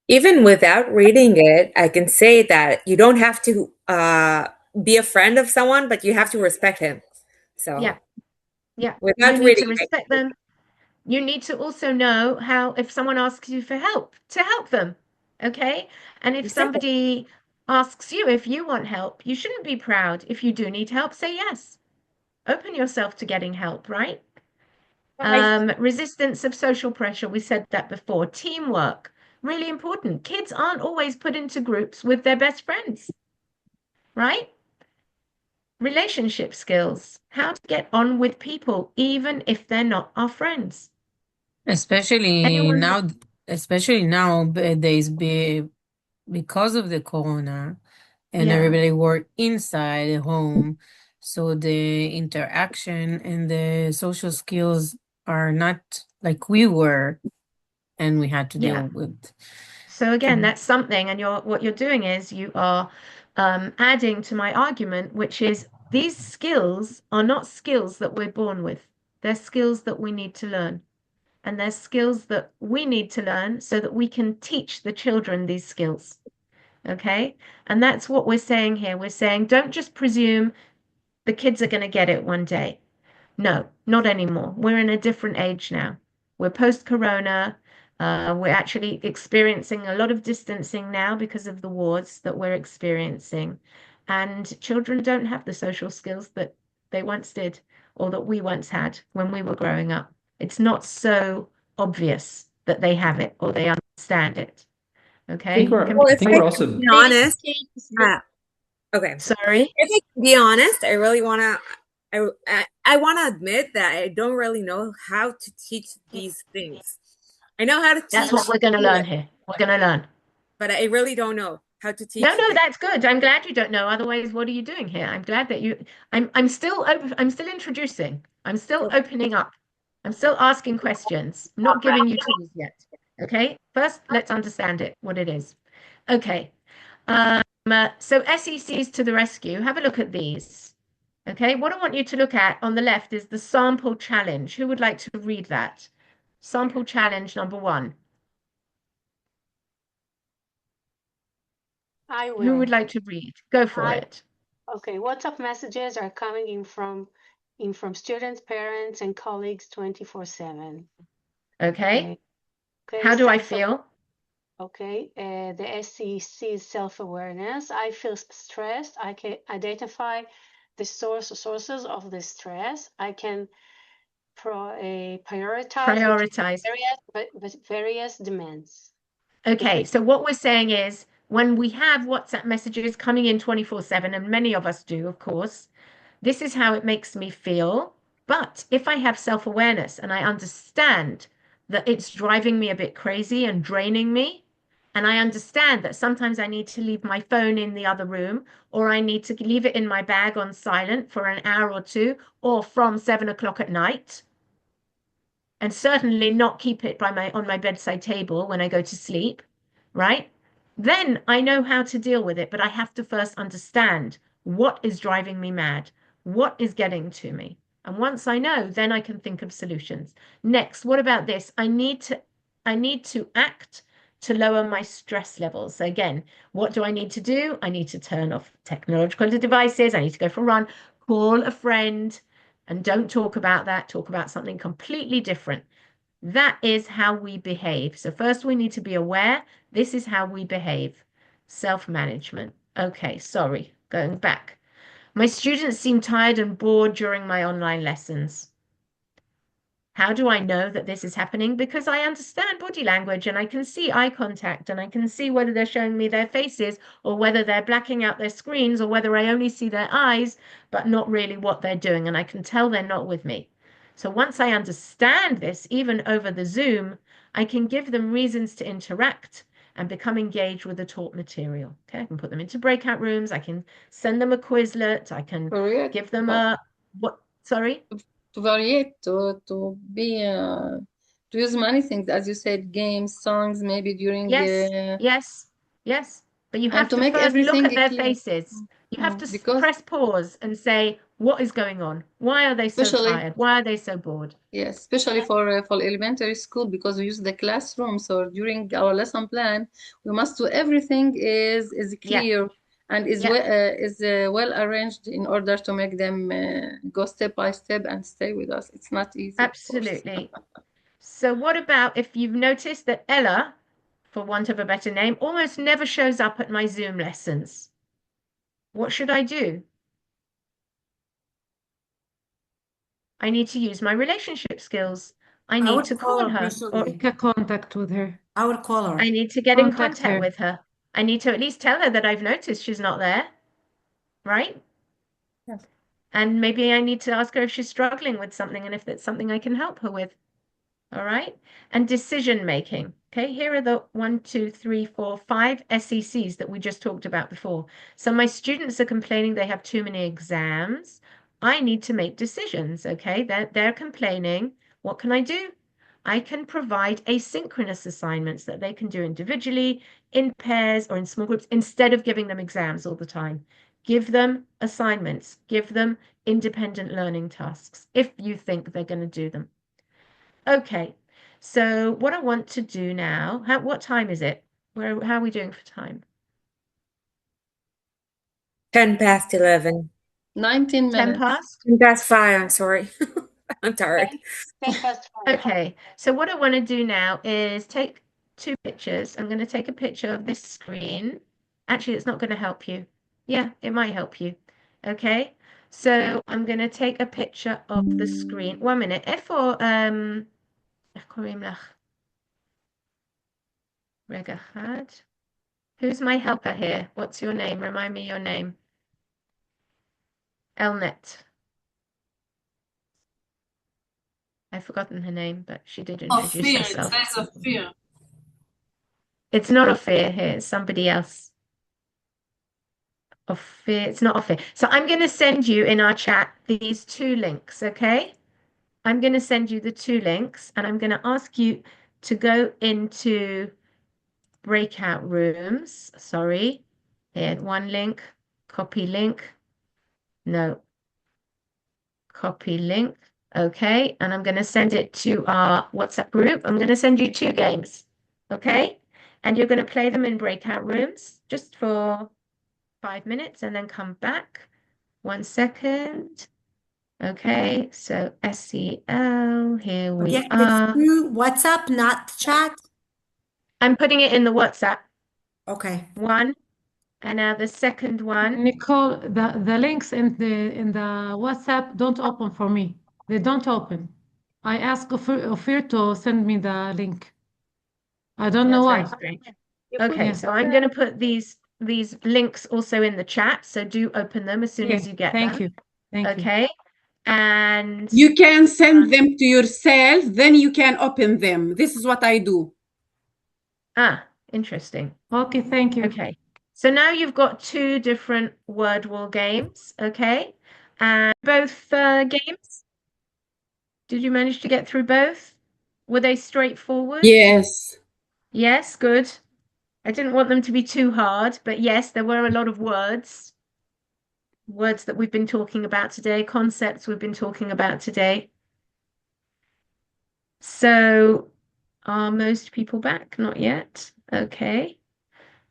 Even without reading it, I can say that you don't have to be a friend of someone, but you have to respect him. So yeah, without you need reading to respect them. You need to also know how, if someone asks you for help, to help them, okay? And if somebody asks you if you want help, you shouldn't be proud. If you do need help, say yes. Open yourself to getting help, right? Resistance of social pressure, we said that before. Teamwork, really important. Kids aren't always put into groups with their best friends, right? Relationship skills, how to get on with people, even if they're not our friends. Especially nowadays, because of the corona and everybody work inside at home, so the interaction and the social skills are not like we were, and we had to deal with. So again, that's something, and what you're doing is you are adding to my argument, which is these skills are not skills that we're born with. They're skills that we need to learn. And they're skills that we need to learn so that we can teach the children these skills. Okay? And that's what we're saying here. We're saying don't just presume the kids are going to get it one day. No, not anymore. We're in a different age now. We're post-corona. We're actually experiencing a lot of distancing now because of the wars that we're experiencing. And children don't have the social skills that they once did or that we once had when we were growing up. It's not so obvious that they have it or they understand it. Okay? I think we're also be honest. Okay. Sorry? If I can be honest, I really want to I want to admit that I don't really know how to teach these things. I know how to teach. That's what we're going to learn here. We're going to learn. But I really don't know how to teach. No, that's good. I'm glad you don't know. Otherwise, what are you doing here? I'm glad that I'm still introducing. I'm still opening up. I'm still asking questions. I'm not giving you tools yet. Okay? First, let's understand it, what it is. Okay. So SECs to the rescue. Have a look at these. Okay, what I want you to look at on the left is the sample challenge. Who would like to read that? Sample challenge number 1. I will. Who would like to read? Go for it. Okay, WhatsApp messages are coming in from students, parents, and colleagues 24/7. Okay. How do I feel? Okay, the SEC is self-awareness. I feel stressed. I can identify the sources of the stress. I can prioritize various demands. Okay, so what we're saying is when we have WhatsApp messages coming in 24/7, and many of us do, of course, this is how it makes me feel. But if I have self-awareness and I understand that it's driving me a bit crazy and draining me, and I understand that sometimes I need to leave my phone in the other room, or I need to leave it in my bag on silent for an hour or two, or from 7 o'clock at night, and certainly not keep it on my bedside table when I go to sleep, right? Then I know how to deal with it, but I have to first understand what is driving me mad, what is getting to me. And once I know, then I can think of solutions. Next, what about this? I need to act to lower my stress levels. So again, what do I need to do? I need to turn off technological devices. I need to go for a run, call a friend, and don't talk about that. Talk about something completely different. That is how we behave. So first we need to be aware. This is how we behave. Self-management. Okay, sorry, going back. My students seem tired and bored during my online lessons. How do I know that this is happening? Because I understand body language and I can see eye contact and I can see whether they're showing me their faces or whether they're blacking out their screens or whether I only see their eyes, but not really what they're doing. And I can tell they're not with me. So once I understand this, even over the Zoom, I can give them reasons to interact and become engaged with the taught material. Okay, I can put them into breakout rooms. I can send them a Quizlet. I can give them sorry? To vary, to use many things, as you said, games, songs, maybe during yes. But you have to make first everything look at their clear. faces. You have to press pause and say, what is going on? Why are they so tired? Why are they so bored? Yes, especially for elementary school, because we use the classroom. So during our lesson plan, we must do everything is clear and is well arranged in order to make them go step by step and stay with us. It's not easy. Absolutely. So what about if you've noticed that Ella, for want of a better name, almost never shows up at my Zoom lessons? What should I do? I need to use my relationship skills. I need to call her or make a contact with her. I would call her. I need to get in contact with her. I need to at least tell her that I've noticed she's not there, right? Yes. And maybe I need to ask her if she's struggling with something and if that's something I can help her with. All right. And decision making. Okay, here are the 1, 2, 3, 4, 5 SECs that we just talked about before. So my students are complaining they have too many exams. I need to make decisions. Okay, they're complaining. What can I do? I can provide asynchronous assignments that they can do individually, in pairs, or in small groups, instead of giving them exams all the time. Give them assignments. Give them independent learning tasks if you think they're going to do them. Okay, so what I want to do now, what time is it? How are we doing for time? 10 past 11. 19 minutes. 10 past? 10 past 5, I'm sorry. I'm tired. 10 past 5. Okay, so what I want to do now is take 2 pictures. I'm going to take a picture of this screen. Actually, it's not going to help you. Yeah, it might help you. Okay, so I'm going to take a picture of the screen. 1 minute. איך קוראים לך? רגע אחד. Who's my helper here? What's your name? Remind me your name. Elnet. I've forgotten her name, but she did introduce herself. It says Ophir. It's not Ophir here, it's somebody else. Ophir, it's not Ophir. So I'm going to send you in our chat these 2 links, okay? I'm going to send you the 2 links, and I'm going to ask you to go into breakout rooms. Sorry. Here, 1 link, copy link. No. Copy link. Okay, and I'm going to send it to our WhatsApp group. I'm going to send you 2 games, okay? And you're going to play them in breakout rooms just for 5 minutes and then come back. 1 second. Okay, so SEL, here we are. It's through WhatsApp, not chat? I'm putting it in the WhatsApp. Okay. 1, and now the second one. Nicole, the links in the WhatsApp don't open for me. They don't open. I asked Ophir to send me the link. I don't know why. That's very strange. Okay, so I'm going to put these links also in the chat, so do open them as soon as you get them. Thank you. Thank you. Okay. And you can send them to yourself, then you can open them. This is what I do. Ah, interesting. Okay, thank you. Okay. So now you've got 2 different word wall games, okay? And both games, did you manage to get through both? Were they straightforward? Yes. Yes, good. I didn't want them to be too hard, but yes, there were a lot of words that we've been talking about today, concepts we've been talking about today. So are most people back? Not yet. Okay.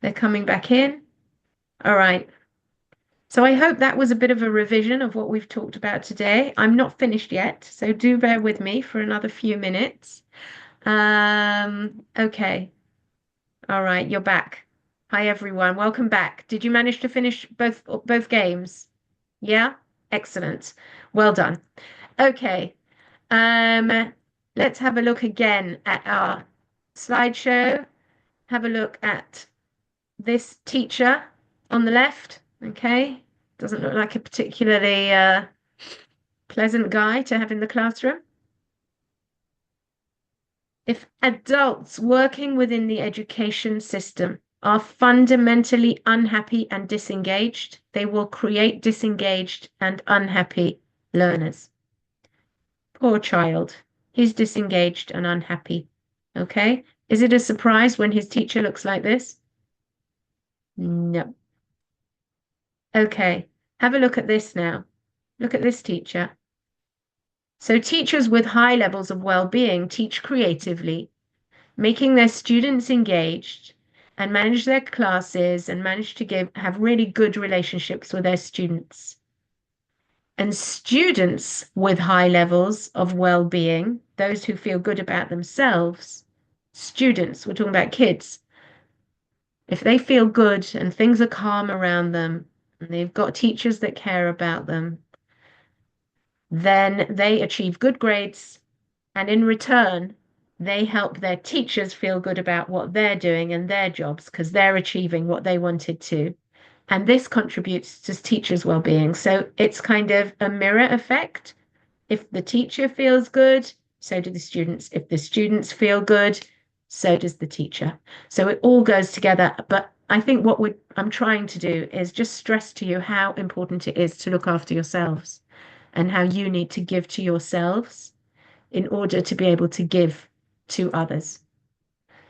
They're coming back in. All right. So I hope that was a bit of a revision of what we've talked about today. I'm not finished yet, so do bear with me for another few minutes. Okay. All right, you're back. Hi, everyone. Welcome back. Did you manage to finish both games? Yeah? Excellent. Well done. Okay. Let's have a look again at our slideshow. Have a look at this teacher on the left. Okay. Doesn't look like a particularly pleasant guy to have in the classroom. If adults working within the education system are fundamentally unhappy and disengaged, they will create disengaged and unhappy learners. Poor child. He's disengaged and unhappy. Okay? Is it a surprise when his teacher looks like this? No. Okay, have a look at this now. Look at this, teacher. So teachers with high levels of well-being teach creatively, making their students engaged and manage their classes and manage to have really good relationships with their students. And students with high levels of well-being, those who feel good about themselves, students, we're talking about kids, if they feel good and things are calm around them and they've got teachers that care about them, then they achieve good grades, and in return, they help their teachers feel good about what they're doing and their jobs because they're achieving what they wanted to. And this contributes to teachers' well-being. So it's kind of a mirror effect. If the teacher feels good, so do the students. If the students feel good, so does the teacher. So it all goes together. But I think what I'm trying to do is just stress to you how important it is to look after yourselves and how you need to give to yourselves in order to be able to give to others.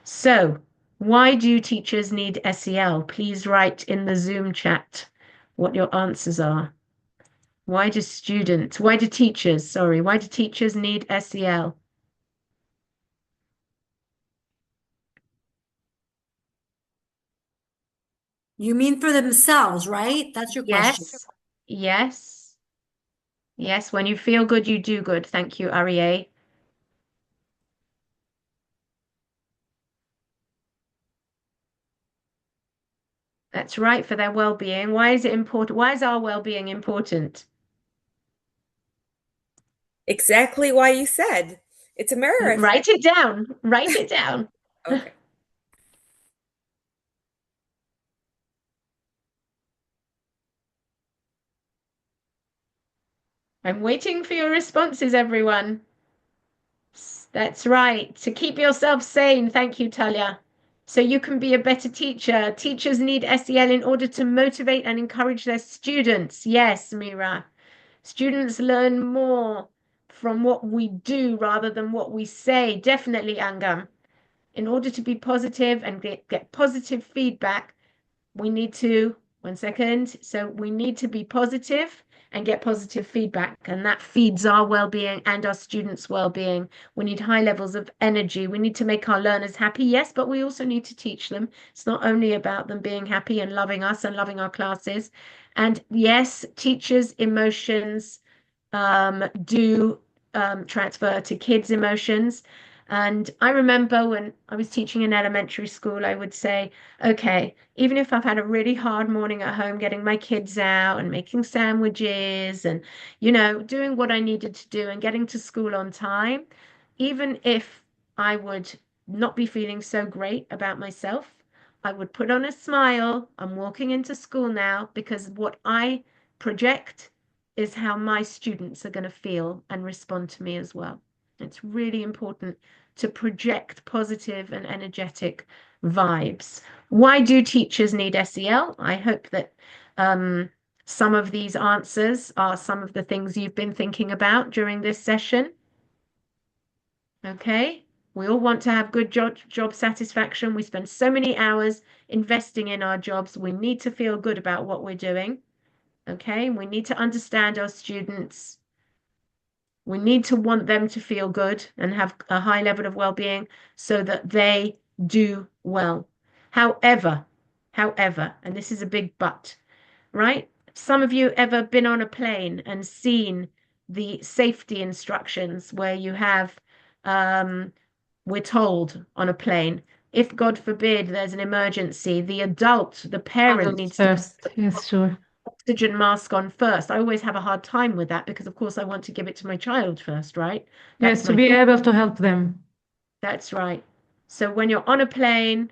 So, why do teachers need SEL? Please write in the Zoom chat what your answers are. Why do teachers need SEL? You mean for themselves, right? That's your question. Yes. When you feel good, you do good. Thank you, Arieh. That's right, for their well-being. Why is it important? Why is our well-being important? Exactly why you said. It's a mirror effect. Write it down. Write it down. Okay. I'm waiting for your responses, everyone. That's right. To keep yourself sane. Thank you, Talia. So you can be a better teacher. Teachers need SEL in order to motivate and encourage their students. Yes, Mira. Students learn more from what we do rather than what we say. Definitely, Angam. In order to be positive and get positive feedback, we need to, one second. So we need to be positive and get positive feedback. And that feeds our well-being and our students' well-being. We need high levels of energy. We need to make our learners happy, yes, but we also need to teach them. It's not only about them being happy and loving us and loving our classes. And yes, teachers' emotions do transfer to kids' emotions. And I remember when I was teaching in elementary school, I would say, okay, even if I've had a really hard morning at home, getting my kids out and making sandwiches and, doing what I needed to do and getting to school on time, even if I would not be feeling so great about myself, I would put on a smile. I'm walking into school now because what I project is how my students are going to feel and respond to me as well. It's really important to project positive and energetic vibes. Why do teachers need SEL? I hope that some of these answers are some of the things you've been thinking about during this session. Okay, we all want to have good job satisfaction. We spend so many hours investing in our jobs. We need to feel good about what we're doing. Okay, we need to understand our students. We need to want them to feel good and have a high level of well-being so that they do well. However, and this is a big but, right? Some of you ever been on a plane and seen the safety instructions where you have, we're told on a plane, if God forbid there's an emergency, the parent needs first. to Yes, sure. oxygen mask on first. I always have a hard time with that because, of course, I want to give it to my child first, right? Yes, to be able to help them. That's right. So when you're on a plane,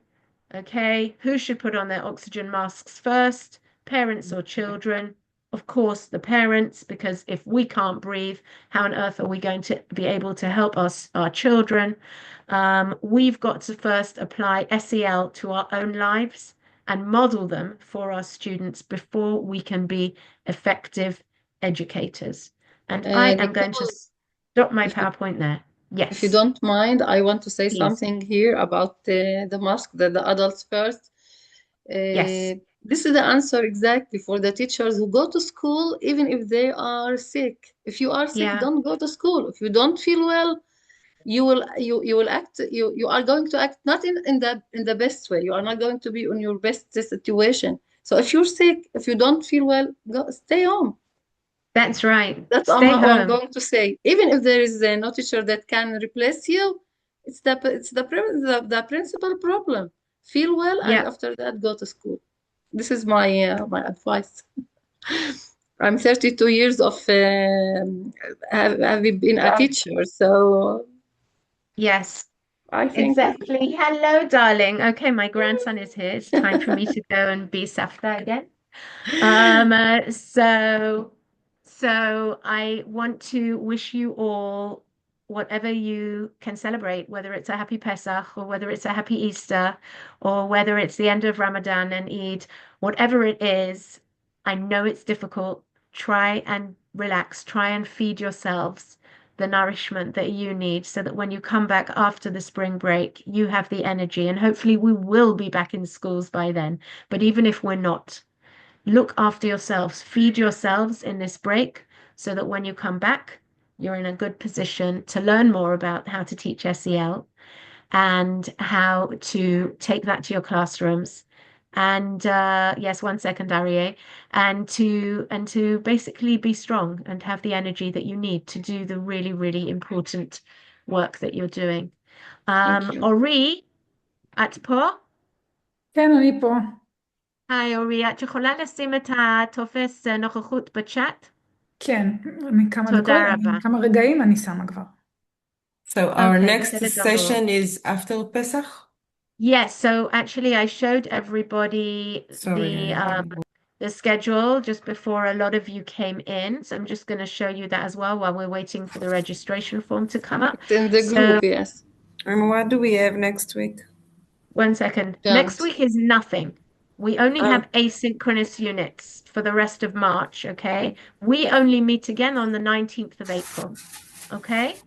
okay, who should put on their oxygen masks first? Parents or children? Of course, the parents, because if we can't breathe, how on earth are we going to be able to help our children? We've got to first apply SEL to our own lives and model them for our students before we can be effective educators. And I am going to stop my PowerPoint there. Yes. If you don't mind, I want to say Please. something here about the mask, the adults first. Yes. This is the answer exactly for the teachers who go to school even if they are sick. If you are sick, don't go to school. If you don't feel well, you will act, you are going to act not in the best way. You are not going to be in your best situation. So if you're sick, if you don't feel well, stay home. That's right. That's all I'm going to say. Even if there is no teacher that can replace you, it's the principal problem. Feel well, and after that, go to school. This is my my advice. I'm 32 years of having been a teacher, so yes, I think exactly. Hello, darling. Okay, my grandson is here. It's time for me to go and be Safta again. So I want to wish you all whatever you can celebrate, whether it's a happy Pesach or whether it's a happy Easter or whether it's the end of Ramadan and Eid, whatever it is. I know it's difficult. Try and relax. Try and feed yourselves the nourishment that you need so that when you come back after the spring break, you have the energy. And hopefully we will be back in schools by then. But even if we're not, look after yourselves, feed yourselves in this break so that when you come back, you're in a good position to learn more about how to teach SEL and how to take that to your classrooms. And yes, 1 second, Arie, and to basically be strong and have the energy that you need to do the really, really important work that you're doing. אורי, את פה? כן, אני פה. היי, אורי, את יכולה לשים את הטופס נוכחות בצ'אט? כן, תודה רבה. כמה רגעים אני שמה כבר. So our next session is after Pesach? Yes, so actually I showed everybody the schedule just before a lot of you came in. So I'm just going to show you that as well while we're waiting for the registration form to come up. It's in the group, yes. And what do we have next week? 1 second. Next week is nothing. We only have asynchronous units for the rest of March, okay? We only meet again on the 19th of April, okay?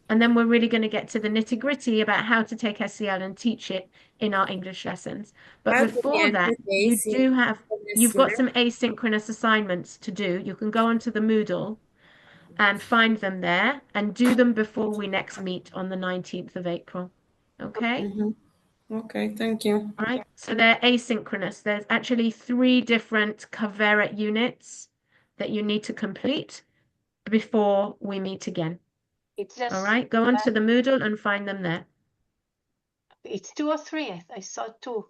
And then we're really going to get to the nitty-gritty about how to take SEL and teach it in our English lessons. But before that, you've got some asynchronous assignments to do. You can go onto the Moodle and find them there and do them before we next meet on the 19th of April, okay? Okay, thank you. All right, so they're asynchronous. There's actually 3 different Kaveret units that you need to complete before we meet again. It's just, all right, go onto the Moodle and find them there. It's 2 or 3. I saw 2.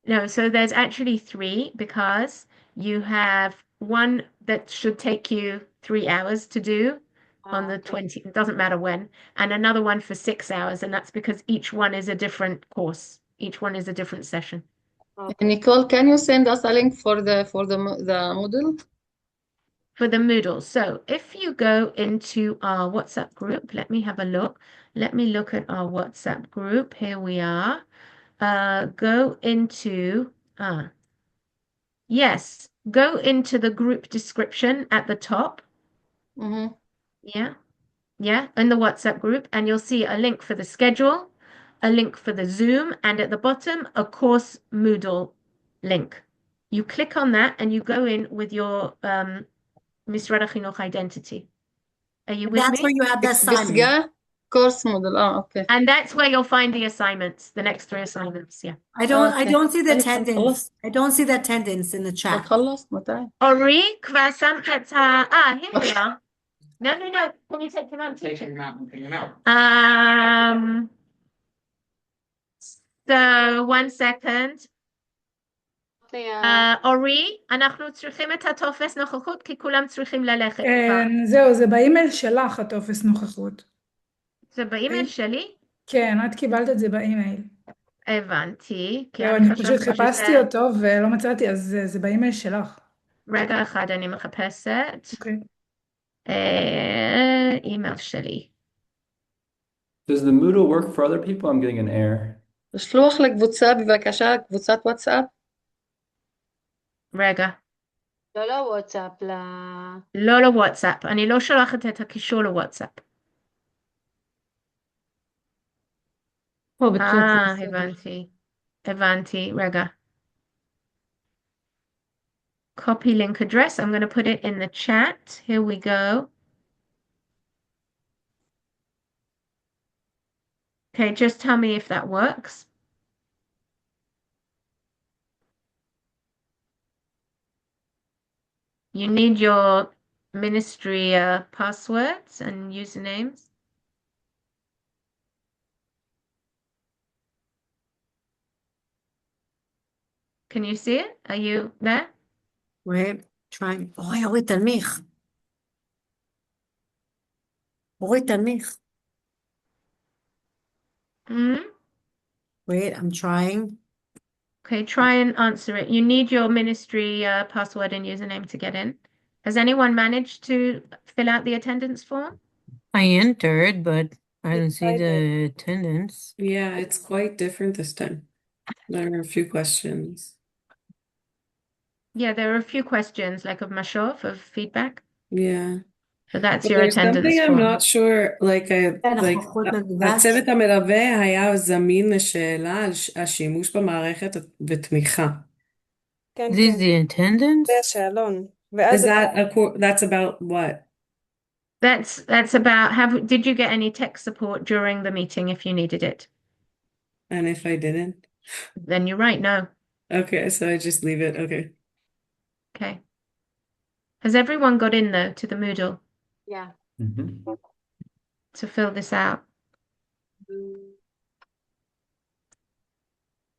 No, so there's actually 3 because you have one that should take you 3 hours to do on the 20th, it doesn't matter when, and another one for 6 hours, and that's because each one is a different course. Each one is a different session. Nicole, can you send us a link for the Moodle? For the Moodle. So if you go into our WhatsApp group, let me have a look. Let me look at our WhatsApp group. Here we are. Go into, yes, go into the group description at the top. Yeah, in the WhatsApp group, and you'll see a link for the schedule, a link for the Zoom, and at the bottom, a course Moodle link. You click on that and you go in with your Misrad HaChinuch identity. Are you with me? That's where you have the assignment. Course Moodle. Oh, okay. And that's where you'll find the assignments, the next 3 assignments. Yeah. I don't see the attendance. I don't see the attendance in the chat. Ori, כבר שמת את here we are. No. Can you take him out? So 1 second. אורי, אנחנו צריכים את הטופס נוכחות כי כולם צריכים ללכת. זהו, זה באימייל שלך הטופס נוכחות. זה באימייל שלי? כן, את קיבלת את זה באימייל. הבנתי. אני פשוט חיפשתי אותו ולא מצאתי, אז זה באימייל שלך. רגע אחד אני מחפשת. אוקיי. אימייל שלי. Does the Moodle work for other people? I'm getting an error. לשלוח לקבוצה בבקשה, קבוצת וואטסאפ. רגע. לא לוואטסאפ, לא לוואטסאפ. אני לא שולחת את הקישור לוואטסאפ. הבנתי. רגע. copy link address. I'm going to put it in the chat. Here we go. Okay, just tell me if that works. You need your ministry passwords and usernames. Can you see it? Are you there? Wait, trying. אורית תנמיך. אורית תנמיך. Wait, I'm trying. Okay, try and answer it. You need your ministry password and username to get in. Has anyone managed to fill out the attendance form? I entered, but I don't see the attendance. Yeah, it's quite different this time. There are a few questions. Yeah, there are a few questions, like of mashov, of feedback. Yeah. So that's But your there's attendance something I'm form. not sure, הצוות המלווה היה זמין לשאלה על השימוש במערכת ותמיכה. This is the attendance? זה השאלון. That's about what? That's about did you get any tech support during the meeting if you needed it? And if I didn't? Then you're right, no. Okay, so I just leave it. Okay. Okay. Has everyone got in though to the Moodle? Yeah. To fill this out?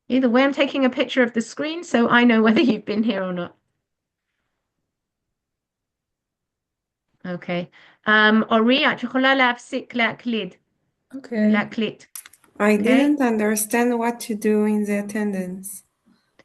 Either way, I'm taking a picture of the screen so I know whether you've been here or not. Okay. אורי, את יכולה להפסיק להקליד. Okay. להקליט. I Okay. didn't understand what to do in the attendance.